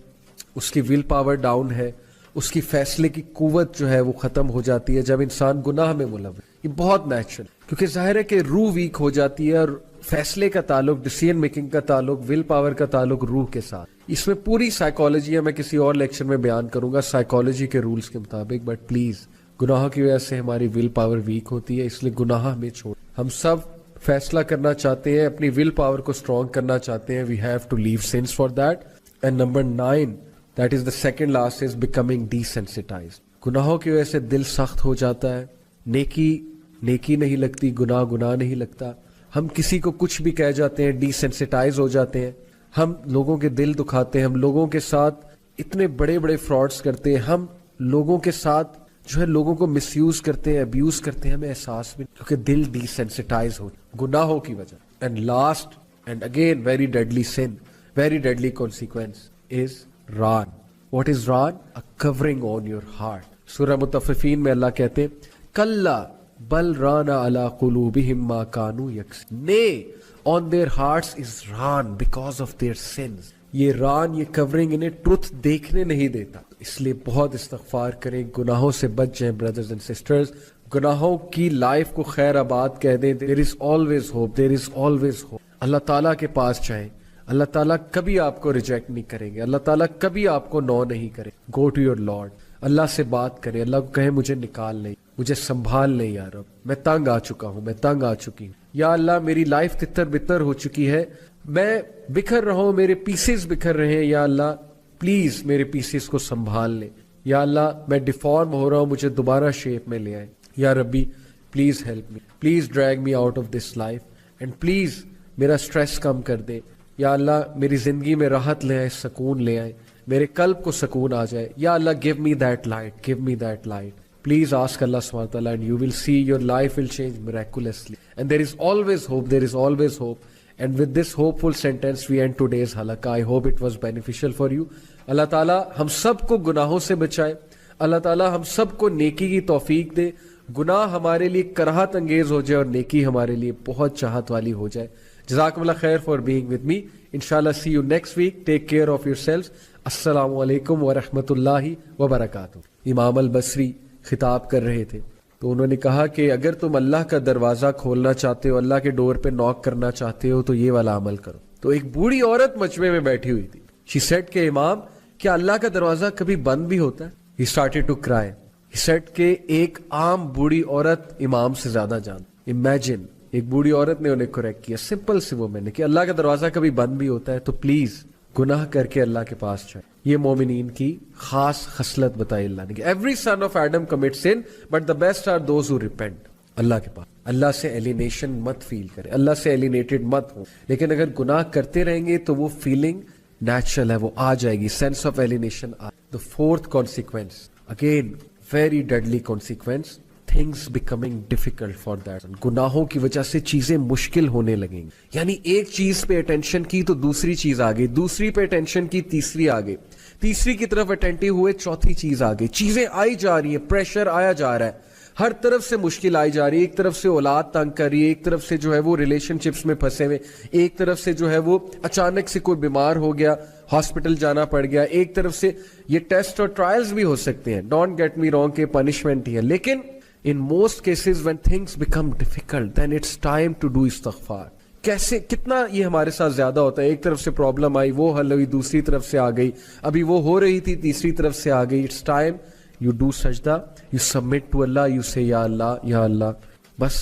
اس کی ول پاور ڈاؤن ہے، اس کی فیصلے کی قوت جو ہے وہ ختم ہو جاتی ہے جب انسان گناہ میں ملوث. یہ بہت نیچرل، کیونکہ ظاہر ہے کہ روح ویک ہو جاتی ہے، اور فیصلے کا تعلق، ڈیسیژن میکنگ کا تعلق، ول پاور کا تعلق روح کے ساتھ. اس میں پوری سائیکالوجی ہے، میں کسی اور لیکچر میں بیان کروں گا سائیکالوجی کے رولز کے مطابق. بٹ پلیز گناہوں کی وجہ سے ہماری ول پاور ویک ہوتی ہے، اس لیے گناہ ہمیں چھوڑ. ہم سب فیصلہ کرنا چاہتے ہیں، اپنی ول پاور کو اسٹرانگ کرنا چاہتے ہیں. We have to leave sins for that. And number 9 that is the second last is becoming desensitized. گناہوں کی وجہ سے دل سخت ہو جاتا ہے، نیکی نہیں لگتی، گناہ نہیں لگتا. ہم کسی کو کچھ بھی کہہ جاتے ہیں، ڈیسینسٹائز ہو جاتے ہیں، ہم لوگوں کے دل دکھاتے ہیں، ہم لوگوں کے ساتھ اتنے بڑے فراڈز کرتے ہیں، ہم لوگوں کے ساتھ جو ہے لوگوں کو مس یوز کرتے ہیں، ابیوز کرتے ہیں، ہمیں احساس بھی، کیونکہ دل ڈیسینسٹائز ہو گناہوں کی وجہ. And last and again very deadly sin, very deadly consequence is ران. واٹ از ران؟ a covering on your heart. سورہ مطففین میں اللہ کہتے ہیں کلا بل رانا علی قلوبہم ما کانوا یکسبون. Nay, on their hearts is raan because of their sins. یہ ران، یہ کورنگ انہیں ٹروتھ دیکھنے نہیں دیتا. اس لیے بہت استغفار کریں، گناہوں سے بچ جائیں بردرز اینڈ سسٹرز. گناہوں کی لائف کو خیر آباد کہہ دیں. there is always hope, there is always hope. اللہ تعالیٰ کے پاس جائیں، اللہ تعالیٰ کبھی آپ کو ریجیکٹ نہیں کریں گے، اللہ تعالیٰ کبھی آپ کو نو نہیں کریں. Go to your lord. Allah سے بات کریں, اللہ کو کہیں مجھے نکال لیں, مجھے سنبھال لیں یا رب, میں تنگ آ چکا ہوں, میں تنگ آ چکی ہوں یا اللہ, میری لائف تتر بتر ہو چکی ہے, میں بکھر رہا ہوں, میرے پیسز بکھر رہے ہیں, یا اللہ پلیز میرے پیسز کو سنبھال لیں, یا اللہ میں ڈیفارم ہو رہا ہوں, مجھے دوبارہ شیپ میں لے آئے, یا ربی please help me, please drag me out of this life, and please میرا اسٹریس کم کر دے, یا اللہ میری زندگی میں راحت لے آئے, سکون لے آئے, میرے قلب کو سکون آ جائے, یا اللہ give me that light, give me that light. Please ask Allah subhanahu wa ta'ala and you will see your life will change miraculously. And there is always hope, there is always hope. And with this hopeful sentence we end today's halaqah. I hope it was beneficial for you. اللہ تعالیٰ ہم سب کو گناہوں سے بچائے, اللہ تعالیٰ ہم سب کو نیکی کی توفیق دے, گناہ ہمارے لیے کراہت انگیز ہو جائے اور نیکی ہمارے لیے بہت چاہت والی ہو جائے. جزاکم اللہ خیر for being with me. Inshallah see you next week. Take care of yourselves. السلام علیکم ورحمۃ اللہ وبرکاتہ. امام البصری خطاب کر رہے تھے تو انہوں نے کہا کہ اگر تم اللہ کا دروازہ کھولنا چاہتے ہو, اللہ کے ڈور پہ نوک کرنا چاہتے ہو, تو یہ والا عمل کرو. تو ایک بوڑھی عورت مجمع میں بیٹھی ہوئی تھی. She said کہ امام کیا اللہ کا دروازہ کبھی بند بھی ہوتا ہے؟ He started to cry. He said کہ ایک عام بوڑھی عورت امام سے زیادہ جانتی. Imagine ایک بوڑھی عورت نے انہیں کریکٹ کیا, سمپل سی وومن نے, کہ اللہ کا دروازہ کبھی بند بھی ہوتا ہے تو پلیز گناہ کر کے اللہ کے پاس جائے. یہ مومنین کی خاص خصلت بتائی اللہ نے کہ every sun of Adam commit sin but the best are those who repent. اللہ کے پاس اللہ سے ایلینیشن مت فیل کرے, اللہ سے ایلینیٹڈ مت ہو, لیکن اگر گناہ کرتے رہیں گے تو وہ فیلنگ نیچرل ہے, وہ آ جائے گی, sense of alienation. The fourth consequence, again very deadly consequence, things becoming difficult for that. گناہوں کی وجہ سے چیزیں مشکل ہونے لگیں گی. یعنی ایک چیز پہ اٹینشن کی تو دوسری چیز آ گئی, دوسری پہ اٹینشن کی تیسری آ گئی, تیسری کی طرف اٹینٹیو ہوئے چوتھی چیز آ گئی. چیزیں آئی جا رہی ہیں, پریشر آیا جا رہا ہے, ہر طرف سے مشکل آئی جا رہی ہے. ایک طرف سے اولاد تنگ کر رہی ہے, ایک طرف سے جو ہے وہ ریلیشن شپس میں پھنسے ہوئے, ایک طرف سے جو ہے وہ اچانک سے کوئی بیمار ہو گیا, ہاسپٹل جانا پڑ گیا, ایک طرف سے یہ ٹیسٹ اور ٹرائلز بھی ہو سکتے ہیں, ڈونٹ گیٹ می رانگ کہ پنشمنٹ ہی ہے, لیکن in most cases when things become difficult then it's time to do استغفار. کیسے کتنا یہ ہمارے ساتھ زیادہ ہوتا ہے, ایک طرف سے پرابلم آئی وہ حل ہوئی, دوسری طرف سے آ گئی, ابھی وہ ہو رہی تھی تیسری طرف سے آ گئی. it's time you do سجدہ, you submit to Allah, you say یا اللہ بس,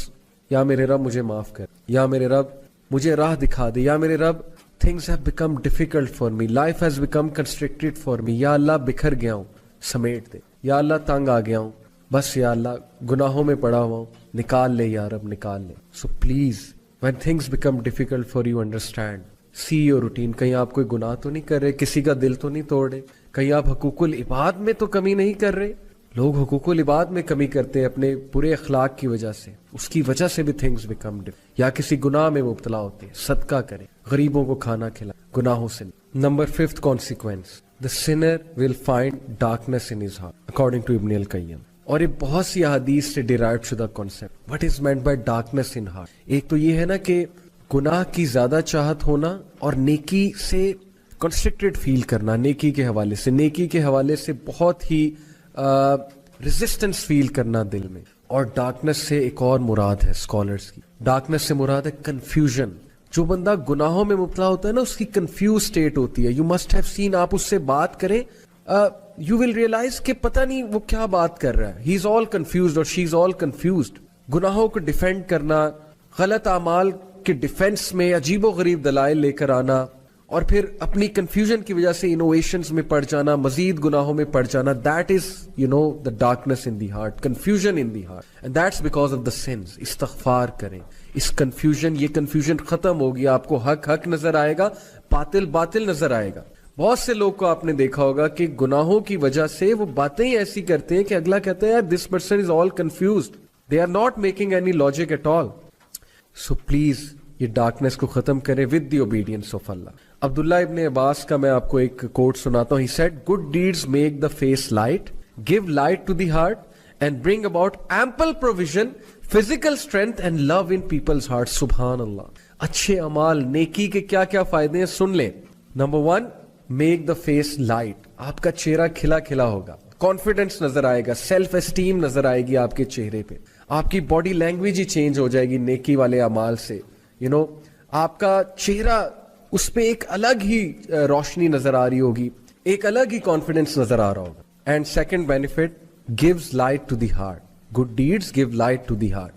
یا میرے رب مجھے معاف کر, یا میرے رب مجھے راہ دکھا دے, یا میرے رب things have become difficult for me, life has become constricted for me, یا اللہ بکھر گیا ہوں سمیٹ دے, یا اللہ تنگ آ گیا ہوں بس, یا اللہ گناہوں میں پڑا ہوا ہوں نکال لے, یا رب نکال لے. So please when things become difficult for you understand, see your routine. کہیں آپ کوئی گناہ تو نہیں کر رہے, کسی کا دل تو نہیں توڑ رہے, کہیں آپ حقوق العباد میں تو کمی نہیں کر رہے. لوگ حقوق العباد میں کمی کرتے ہیں اپنے برے اخلاق کی وجہ سے, اس کی وجہ سے بھی things become difficult. یا کسی گناہ میں مبتلا ہوتے ہیں, صدقہ کریں, غریبوں کو کھانا کھلائیں, گناہوں سے. Number 5th consequence, the sinner will find darkness in his heart according to ابن القیم. اور یہ بہت سی احادیث سے ڈیرائیو شدہ concept. What is meant by darkness in heart? ایک تو یہ ہے نا کہ گناہ کی زیادہ چاہت ہونا اور نیکی سے کنسٹرکٹڈ فیل کرنا, نیکی کے حوالے سے, نیکی کے حوالے سے بہت ہی ریزسٹنس فیل کرنا دل میں. اور ڈارکنیس سے ایک اور مراد ہے اسکالرس کی, ڈارکنیس سے مراد ہے کنفیوژن. جو بندہ گناہوں میں مبتلا ہوتا ہے نا, اس کی کنفیوز اسٹیٹ ہوتی ہے. یو مسٹ ہیو سین, آپ اس سے بات کریں, you will realize کہ پتہ نہیں وہ کیا بات کر رہا ہے. he is all confused اور she is all confused. گناہوں کو ڈیفینڈ کرنا, غلط اعمال کے ڈیفینس میں عجیب و غریب دلائل لے کر آنا, اور پھر اپنی کنفیوژن کی وجہ سے انوویشنز میں پڑ جانا, مزید گناہوں میں پڑ جانا. that is the darkness in the heart, confusion in the heart, and that's because of the sins. استغفار کریں. اس کنفیوژن, یہ کنفیوژن ختم ہوگی, آپ کو حق حق نظر آئے گا, باطل باطل نظر آئے گا. بہت سے لوگ کو آپ نے دیکھا ہوگا کہ گناہوں کی وجہ سے وہ باتیں ہی ایسی کرتے ہیں کہ اگلا کہتا ہے یار this person is all confused, they are not making any logic at all. So please یہ ڈارکنیس کو ختم کریں with the obedience of Allah. Abdullah Ibn Abbas کا میں آپ کو ایک کوٹ سناتا ہوں. He said good deeds make the face light, give light to the heart and bring about ample provision, physical strength and love in people's heart. سبحان اللہ. اچھے اعمال, نیکی کے کیا کیا فائدے ہیں سن لیں. Number 1, make the face light, آپ کا چہرہ کھلا کھلا ہوگا, کانفیڈنس نظر آئے گا, سیلف اسٹیم نظر آئے گی آپ کے چہرے پہ, آپ کی باڈی لینگویج ہی چینج ہو جائے گی نیکی والے اعمال سے. آپ کا چہرہ, اس پہ ایک الگ ہی روشنی نظر آ رہی ہوگی, ایک الگ ہی کانفیڈنس نظر آ رہا ہوگا. And second benefit, gives light to the heart. Good deeds give light to the heart.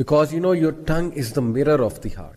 Because you know your tongue is the mirror of the heart.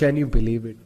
Can you believe it?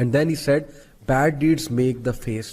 And then he said, bad deeds make the face.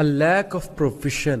A lack of provision,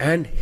and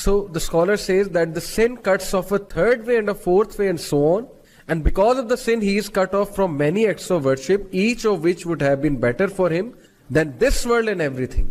So the scholar says that the sin cuts off a third way and a fourth way and so on, and because of the sin he is cut off from many acts of worship, each of which would have been better for him than this world and everything.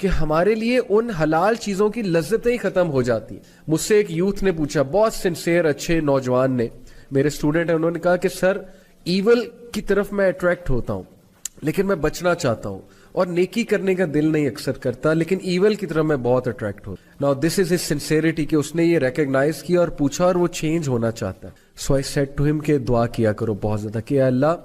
کہ ہمارے لیے ان حلال چیزوں کی لذتیں ہی ختم ہو جاتی ہیں. مجھ سے ایک یوتھ نے پوچھا, بہت سنسیئر اچھے نوجوان نے, میرے اسٹوڈنٹ ہیں, انہوں نے کہا کہ سر ایول کی طرف میں اٹریکٹ ہوتا ہوں لیکن میں بچنا چاہتا ہوں, اور نیکی کرنے کا دل نہیں اکثر کرتا, لیکن ایول کی طرف میں بہت اٹریکٹ ہوں. Now this is his sincerity کہ اس نے یہ ریکگنائز کیا اور پوچھا اور وہ چینج ہونا چاہتا ہے. سو آئی سیڈ ٹو ہم کہ دعا کیا کرو بہت زیادہ کہ اللہ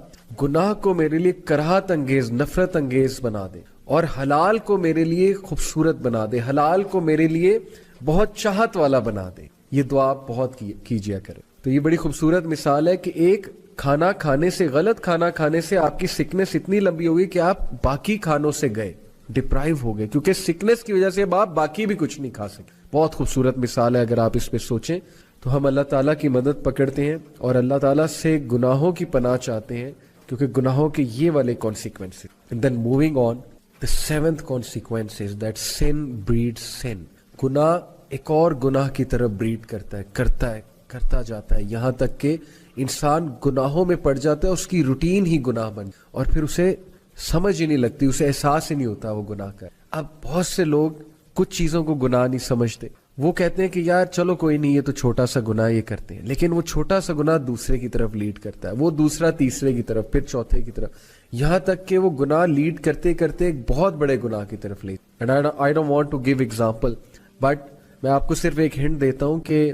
گناہ کو میرے لیے کراہت انگیز, نفرت انگیز بنا دے, اور حلال کو میرے لیے خوبصورت بنا دے, حلال کو میرے لیے بہت چاہت والا بنا دے. یہ دعا آپ بہت کیجیا کریں. تو یہ بڑی خوبصورت مثال ہے کہ ایک کھانا کھانے سے, غلط کھانا کھانے سے آپ کی سکنس اتنی لمبی ہوگی کہ آپ باقی کھانوں سے گئے, ڈپرائیو ہو گئے, کیونکہ سکنس کی وجہ سے اب آپ باقی بھی کچھ نہیں کھا سکے. بہت خوبصورت مثال ہے. اگر آپ اس پہ سوچیں تو ہم اللہ تعالیٰ کی مدد پکڑتے ہیں اور اللہ تعالیٰ سے گناہوں کی پناہ چاہتے ہیں, کیونکہ گناہوں کے یہ والے consequences. And then moving on, the seventh consequence is that sin breeds sin. گناہ ایک اور گناہ کی طرف بریڈ کرتا جاتا ہے, یہاں تک کہ انسان گناہوں میں پڑ جاتا ہے, اس کی روٹین ہی گناہ بن, اور پھر اسے سمجھ ہی نہیں لگتی, اسے احساس ہی نہیں ہوتا وہ گناہ کا. اب بہت سے لوگ کچھ چیزوں کو گناہ نہیں سمجھتے, وہ کہتے ہیں کہ یار چلو کوئی نہیں, یہ تو چھوٹا سا گناہ یہ کرتے ہیں, لیکن وہ چھوٹا سا گناہ دوسرے کی طرف لیڈ کرتا ہے, وہ دوسرا تیسرے کی طرف, پھر چوتھے کی طرف, یہاں تک کہ وہ گناہ لیڈ کرتے کرتے ایک بہت بڑے گناہ کی طرف لے. And I don't want to give example, but میں آپ کو صرف ایک ہنٹ دیتا ہوں کہ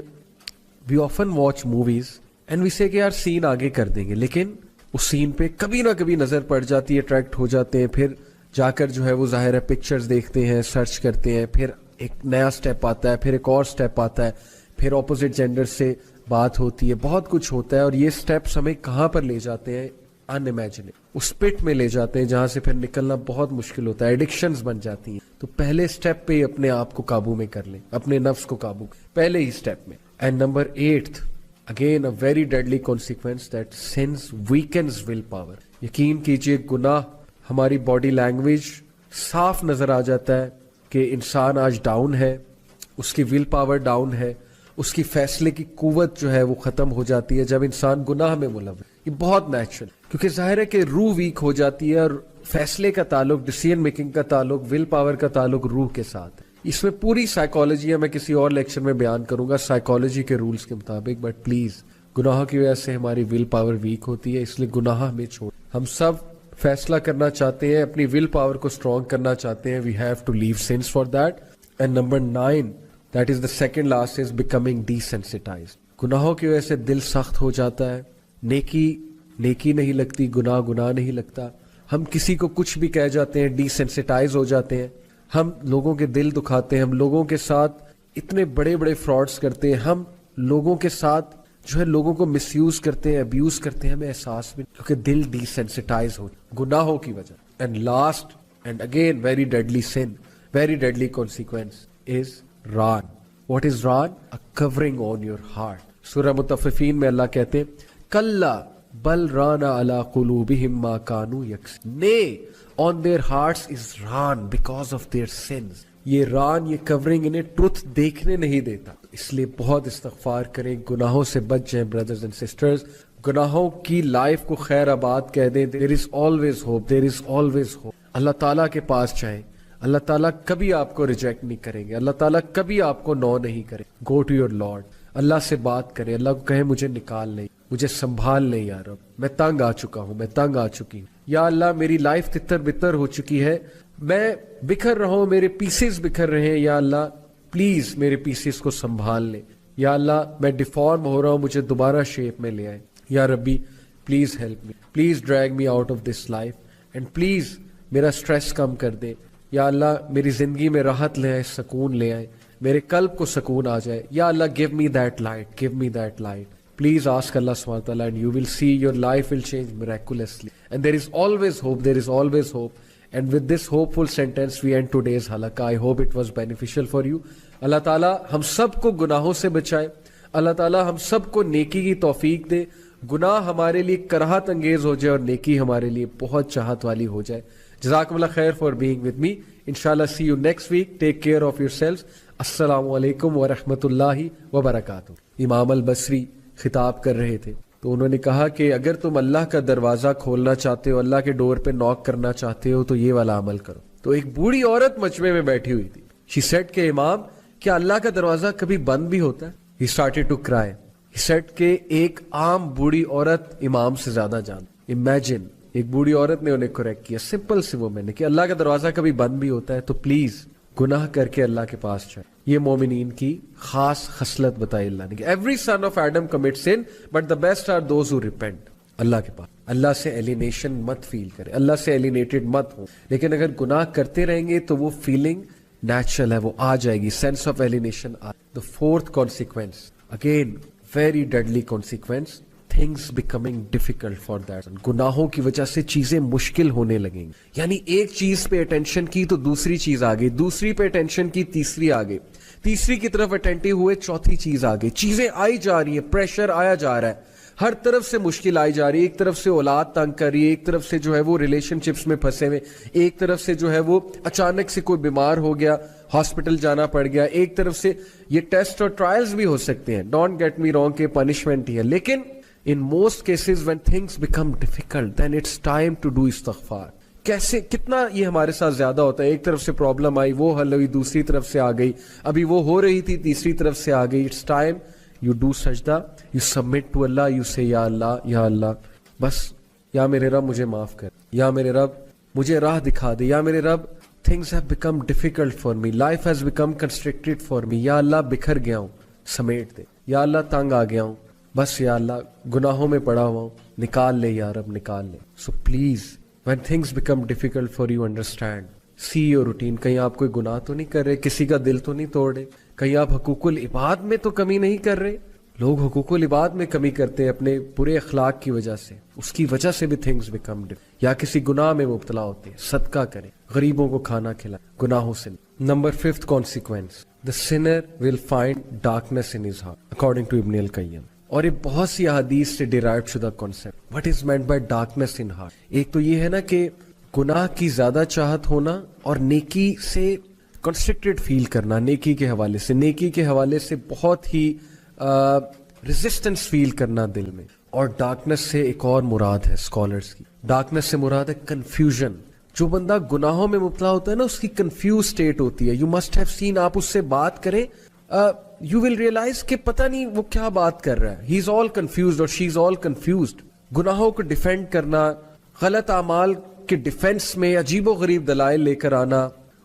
we often watch movies and we say کہ یار سین آگے کر دیں گے, لیکن اس سین پہ کبھی نہ کبھی نظر پڑ جاتی ہے, اٹریکٹ ہو جاتے ہیں, پھر جا کر جو ہے وہ ظاہر ہے پکچرز دیکھتے ہیں, سرچ کرتے ہیں, پھر ایک نیا سٹیپ آتا ہے, پھر ایک اور سٹیپ آتا ہے, پھر اپوزٹ جینڈر سے بات ہوتی ہے, بہت کچھ ہوتا ہے, اور یہ سٹیپس ہمیں کہاں پر لے جاتے ہیں, ان امیجنیبل, اس پٹ میں لے جاتے ہیں جہاں سے پھر نکلنا بہت مشکل ہوتا ہے, ایڈکشنز بن جاتی ہیں. تو پہلے سٹیپ پہ ہی اپنے آپ کو قابو میں کر لیں, اپنے نفس کو قابو, پہلے ہی سٹیپ میں. And number 8, again a very deadly consequence, that since weakens will power. یقین کیجئے گناہ ہماری باڈی لینگویج صاف نظر آ جاتا ہے کہ انسان آج ڈاؤن ہے, اس کی ول پاور ڈاؤن ہے, اس کی فیصلے کی قوت جو ہے وہ ختم ہو جاتی ہے جب انسان گناہ میں ملوث. یہ بہت نیچرل, کیونکہ ظاہر ہے کہ روح ویک ہو جاتی ہے, اور فیصلے کا تعلق, ڈیسیژن میکنگ کا تعلق, ول پاور کا تعلق روح کے ساتھ ہے. اس میں پوری سائیکالوجی ہے, میں کسی اور لیکچر میں بیان کروں گا سائیکالوجی کے رولز کے مطابق, بٹ پلیز گناہوں کی وجہ سے ہماری ول پاور ویک ہوتی ہے, اس لیے گناہ ہمیں چھوڑ. ہم سب فیصلہ کرنا چاہتے ہیں, اپنی ول پاور کو اسٹرانگ کرنا چاہتے ہیں, we have to leave sins for that. And number 9, that is the second last, is becoming desensitized. گناہوں کی وجہ سے دل سخت ہو جاتا ہے, نیکی نہیں لگتی, گناہ نہیں لگتا, ہم کسی کو کچھ بھی کہہ جاتے ہیں, ڈیسینسٹائز ہو جاتے ہیں, ہم لوگوں کے دل دکھاتے ہیں, ہم لوگوں کے ساتھ اتنے بڑے بڑے فراڈز کرتے ہیں, ہم لوگوں کے ساتھ جو ہے لوگوں کو مس یوز کرتے ہیں, ابیوز کرتے ہیں, ہمیں احساس بھی, کیونکہ دل ڈیسینسٹائز ہو گناہوں کی وجہ. And last and again very deadly sin, very deadly consequence is ران. واٹ از ران؟ A covering on your heart. سورہ مطففین میں اللہ کہتے ہیں کلا بل رانا علی قلوبہم ما کانوا یکسبون. Nay, on their hearts is raan because of their sins. یہ ران, یہ کورنگ انہیں ٹروتھ دیکھنے نہیں دیتا. اس لیے بہت استغفار کریں, گناہوں سے بچ جائیں بردرز اینڈ سسٹرز, گناہوں کی لائف کو خیر آباد کہہ دیں. There is always hope, there is always hope. اللہ تعالیٰ کے پاس جائیں, اللہ تعالیٰ کبھی آپ کو ریجیکٹ نہیں کریں گے, اللہ تعالیٰ کبھی آپ کو نو نہیں کریں. Go to your lord, Allah سے بات کریں, اللہ کو کہیں مجھے نکال لیں, مجھے سنبھال لیں یا رب, میں تنگ آ چکا ہوں, میں تنگ آ چکی ہوں, یا اللہ میری لائف تتر بتر ہو چکی ہے, میں بکھر رہا ہوں, میرے پیسز بکھر رہے ہیں, یا اللہ پلیز میرے پیسز کو سنبھال لیں, یا اللہ میں ڈیفارم ہو رہا ہوں, مجھے دوبارہ شیپ میں لے آئیں, یا ربی please help me, please drag me out of this life, and please میرا سٹریس کم کر دیں, یا اللہ میری زندگی میں راحت لے آئے, سکون لے آئے, میرے قلب کو سکون آ جائے, یا اللہ give me that light, give me that light. Please ask Allah subhanahu wa ta'ala and you will see your life will change miraculously. And there is always hope, there is always hope. And with this hopeful sentence we end today's halaqah. I hope it was beneficial for you. Allah ta'ala ہم سب کو گناہوں سے بچائے, اللہ تعالیٰ ہم سب کو نیکی کی توفیق دے, گناہ ہمارے لیے کراہت انگیز ہو جائے اور نیکی ہمارے لیے بہت چاہت والی ہو جائے. جزاکم اللہ خیر for being with me. Inshallah see you next week. Take care of yourselves. السلام علیکم ورحمۃ اللہ وبرکاتہ. امام البصری خطاب کر رہے تھے تو انہوں نے کہا کہ اگر تم اللہ کا دروازہ کھولنا چاہتے ہو, اللہ کے ڈور پہ نوک کرنا چاہتے ہو, تو یہ والا عمل کرو. تو ایک بوڑھی عورت مجمع میں بیٹھی ہوئی تھی. She said کہ امام کیا اللہ کا دروازہ کبھی بند بھی ہوتا ہے؟ He started to cry. He said کہ ایک عام بوڑھی عورت امام سے زیادہ جان. Imagine ایک بوڑھی عورت نے انہیں کریکٹ کیا, سمپل سی وہ میں نے کہ اللہ کا دروازہ کبھی بند بھی ہوتا ہے تو پلیز گناہ کر کے اللہ کے پاس جائے. یہ مومنین کی خاص خصلت بتائی اللہ نے کہ every sun of Adam commit sin but the best are those who repent. اللہ کے پاس اللہ سے ایلینیشن مت فیل کرے, اللہ سے ایلینیٹڈ مت ہو, لیکن اگر گناہ کرتے رہیں گے تو وہ فیلنگ نیچرل ہے, وہ آ جائے گی, sense of alienation. The fourth consequence, again very deadly consequence, things becoming difficult for that. گناہوں کی وجہ سے چیزیں مشکل ہونے لگیں گی. یعنی ایک چیز پہ اٹینشن کی تو دوسری چیز آ گئی, دوسری پہ اٹینشن کی تیسری آ گئی, تیسری کی طرف اٹینٹو ہوئے چوتھی چیز آ گئی. چیزیں آئی جا رہی ہیں, پریشر آیا جا رہا ہے, ہر طرف سے مشکل آئی جا رہی ہے. ایک طرف سے اولاد تنگ کر رہی ہے, ایک طرف سے جو ہے وہ ریلیشن شپس میں پھنسے ہوئے, ایک طرف سے جو ہے وہ اچانک سے کوئی بیمار ہو گیا, ہاسپٹل جانا پڑ گیا, ایک طرف سے یہ ٹیسٹ اور ٹرائلز بھی ہو سکتے ہیں, ڈونٹ گیٹ می رانگ کہ پنشمنٹ ہی ہے, لیکن in most cases when things become difficult then it's time to do استغفار. کیسے کتنا یہ ہمارے ساتھ زیادہ ہوتا ہے, ایک طرف سے پرابلم آئی وہ حل ہوئی, دوسری طرف سے آ گئی, ابھی وہ ہو رہی تھی تیسری طرف سے آ گئی. it's time you do سجدہ, you submit to Allah, you say یا اللہ بس یا میرے رب مجھے معاف کر, یا میرے رب مجھے راہ دکھا دے, یا میرے رب things have become difficult for me, life has become constricted for me, یا اللہ بکھر گیا ہوں سمیٹ دے, یا اللہ تنگ آ گیا ہوں بس, یا اللہ گناہوں میں پڑا ہوا ہوں نکال لے یا رب نکال لے. So please when things become difficult for you understand, see your routine. کہیں آپ کوئی گناہ تو نہیں کر رہے, کسی کا دل تو نہیں توڑ رہے, کہیں آپ حقوق العباد میں تو کمی نہیں کر رہے. لوگ حقوق العباد میں کمی کرتے ہیں اپنے برے اخلاق کی وجہ سے, اس کی وجہ سے بھی things become difficult. یا کسی گناہ میں مبتلا ہوتے ہیں, صدقہ کریں, غریبوں کو کھانا کھلائیں, گناہوں سے. Number 5th consequence, the sinner will find darkness in his heart according to ابن القیم. اور یہ بہت سی احادیث سے ڈیرائیو شدہ concept. What is meant by darkness in heart. ایک تو یہ ہے نا کہ گناہ کی زیادہ چاہت ہونا اور نیکی سے کنسٹرکٹڈ فیل کرنا, نیکی کے حوالے سے, نیکی کے حوالے سے بہت ہی ریزسٹنس فیل کرنا دل میں. اور ڈارکنیس سے ایک اور مراد ہے اسکالرس کی, ڈارکنیس سے مراد ہے کنفیوژن. جو بندہ گناہوں میں مبتلا ہوتا ہے نا, اس کی کنفیوز اسٹیٹ ہوتی ہے. یو مسٹ ہیو سین, آپ اس سے بات کریں you will realize کہ پتہ نہیں وہ کیا بات کر رہا ہے. he is all confused اور she is all confused. گناہوں کو ڈیفینڈ کرنا, غلط اعمال کے ڈیفینس میں عجیب و غریب دلائل لے کر آنا,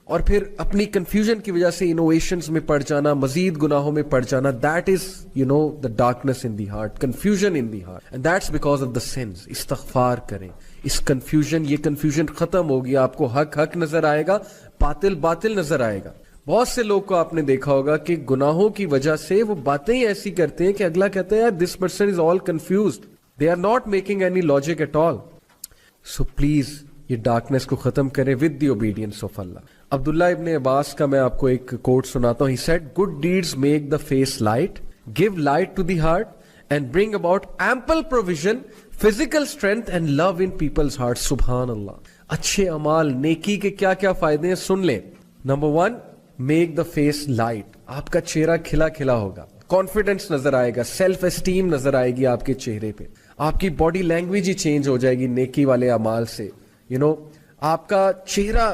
اور پھر اپنی کنفیوژن کی وجہ سے انوویشنز میں پڑ جانا, مزید گناہوں میں پڑ جانا. that is the darkness in the heart, confusion in the heart, and that's because of the sins. استغفار کریں. اس کنفیوژن, یہ کنفیوژن ختم ہوگی, آپ کو حق حق نظر آئے گا, باطل باطل نظر آئے گا. بہت سے لوگ کو آپ نے دیکھا ہوگا کہ گناہوں کی وجہ سے وہ باتیں ہی ایسی کرتے ہیں کہ اگلا کہتا ہے یار this person is all confused, they are not making any logic at all. So please یہ ڈارکنیس کو ختم کریں with the obedience of Allah. Abdullah Ibn Abbas کا میں آپ کو ایک کوٹ سناتا ہوں. He said good deeds make the face light, give light to the heart and bring about ample provision, physical strength and love in people's heart. سبحان اللہ. اچھے اعمال, نیکی کے کیا کیا فائدے ہیں سن لیں. Number 1, make the face light. آپ کا چہرہ کھلا کھلا ہوگا, کانفیڈنس نظر آئے گا, سیلف اسٹیم نظر آئے گی آپ کے چہرے پہ, آپ کی باڈی لینگویج ہی چینج ہو جائے گی نیکی والے اعمال سے. آپ کا چہرہ,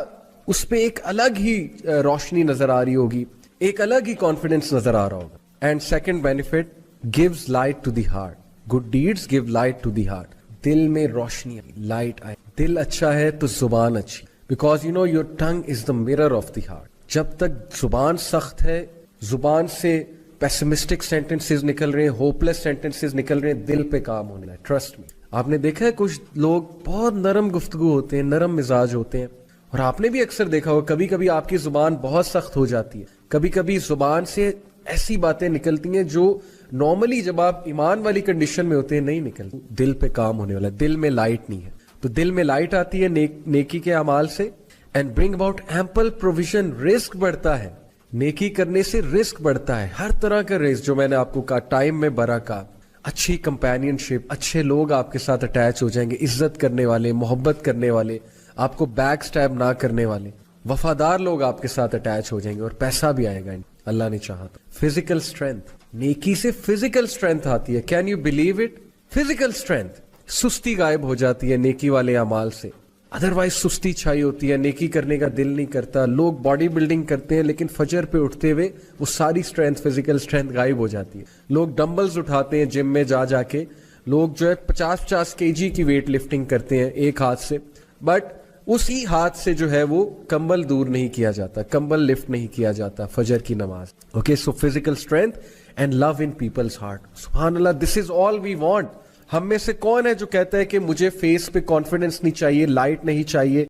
اس پہ ایک الگ ہی روشنی نظر آ رہی ہوگی, ایک الگ ہی کانفیڈنس نظر آ رہا ہوگا. And second benefit, gives light to the heart. Good deeds give light to the heart. دل میں روشنی آئے, لائٹ آئے. دل اچھا ہے تو زبان اچھی, because your tongue is the mirror of the heart. جب تک زبان سخت ہے, زبان سے پیسمسٹک سینٹنسز نکل رہے ہیں, ہوپلیس سینٹنسز نکل رہے ہیں, دل پہ کام ہونا ہے. Trust me. آپ نے دیکھا ہے کچھ لوگ بہت نرم گفتگو ہوتے ہیں, نرم مزاج ہوتے ہیں, اور آپ نے بھی اکثر دیکھا ہوگا کبھی کبھی آپ کی زبان بہت سخت ہو جاتی ہے, کبھی کبھی زبان سے ایسی باتیں نکلتی ہیں جو نارملی جب آپ ایمان والی کنڈیشن میں ہوتے ہیں نہیں نکلتی. دل پہ کام ہونے والا ہے, دل میں لائٹ نہیں ہے. تو دل میں لائٹ آتی ہے نیکی کے اعمال سے. And bring about ample provision, رسک بڑھتا ہے, نیکی کرنے سے رسک بڑھتا ہے, ہر طرح کا رسک جو میں نے آپ کو کہا, ٹائم میں برکت, اچھی کمپینین شپ, اچھے لوگ آپ کے ساتھ اٹیچ ہو جائیں گے, عزت کرنے والے, محبت کرنے والے, آپ کو بیک سٹیپ نہ کرنے والے, وفادار لوگ آپ کے ساتھ اٹیچ ہو جائیں گے, اور پیسہ بھی آئے گا اللہ نے چاہا تو. فزیکل اسٹرینتھ, نیکی سے فزیکل اسٹرینتھ آتی ہے. Can you believe it? Physical strength, سستی غائب ہو جاتی ہے نیکی والے اعمال سے. ادروائز سستی چھائی ہوتی ہے, نیکی کرنے کا دل نہیں کرتا. لوگ باڈی بلڈنگ کرتے ہیں لیکن فجر پہ اٹھتے ہوئے وہ ساری اسٹرینتھ, فزیکل اسٹرینتھ غائب ہو جاتی ہے. لوگ ڈمبلز اٹھاتے ہیں جم میں جا کے, لوگ جو ہے 50 kg کی ویٹ لفٹنگ کرتے ہیں ایک ہاتھ سے, بٹ اسی ہاتھ سے جو ہے وہ کمبل دور نہیں کیا جاتا, کمبل لفٹ نہیں کیا جاتا فجر کی نماز. Okay, so physical strength and love in people's heart. سبحان اللہ, دس از آل وی وانٹ. ہم میں سے کون ہے جو کہتا ہے کہ مجھے فیس پہ کانفیڈنس نہیں چاہیے, لائٹ نہیں چاہیے,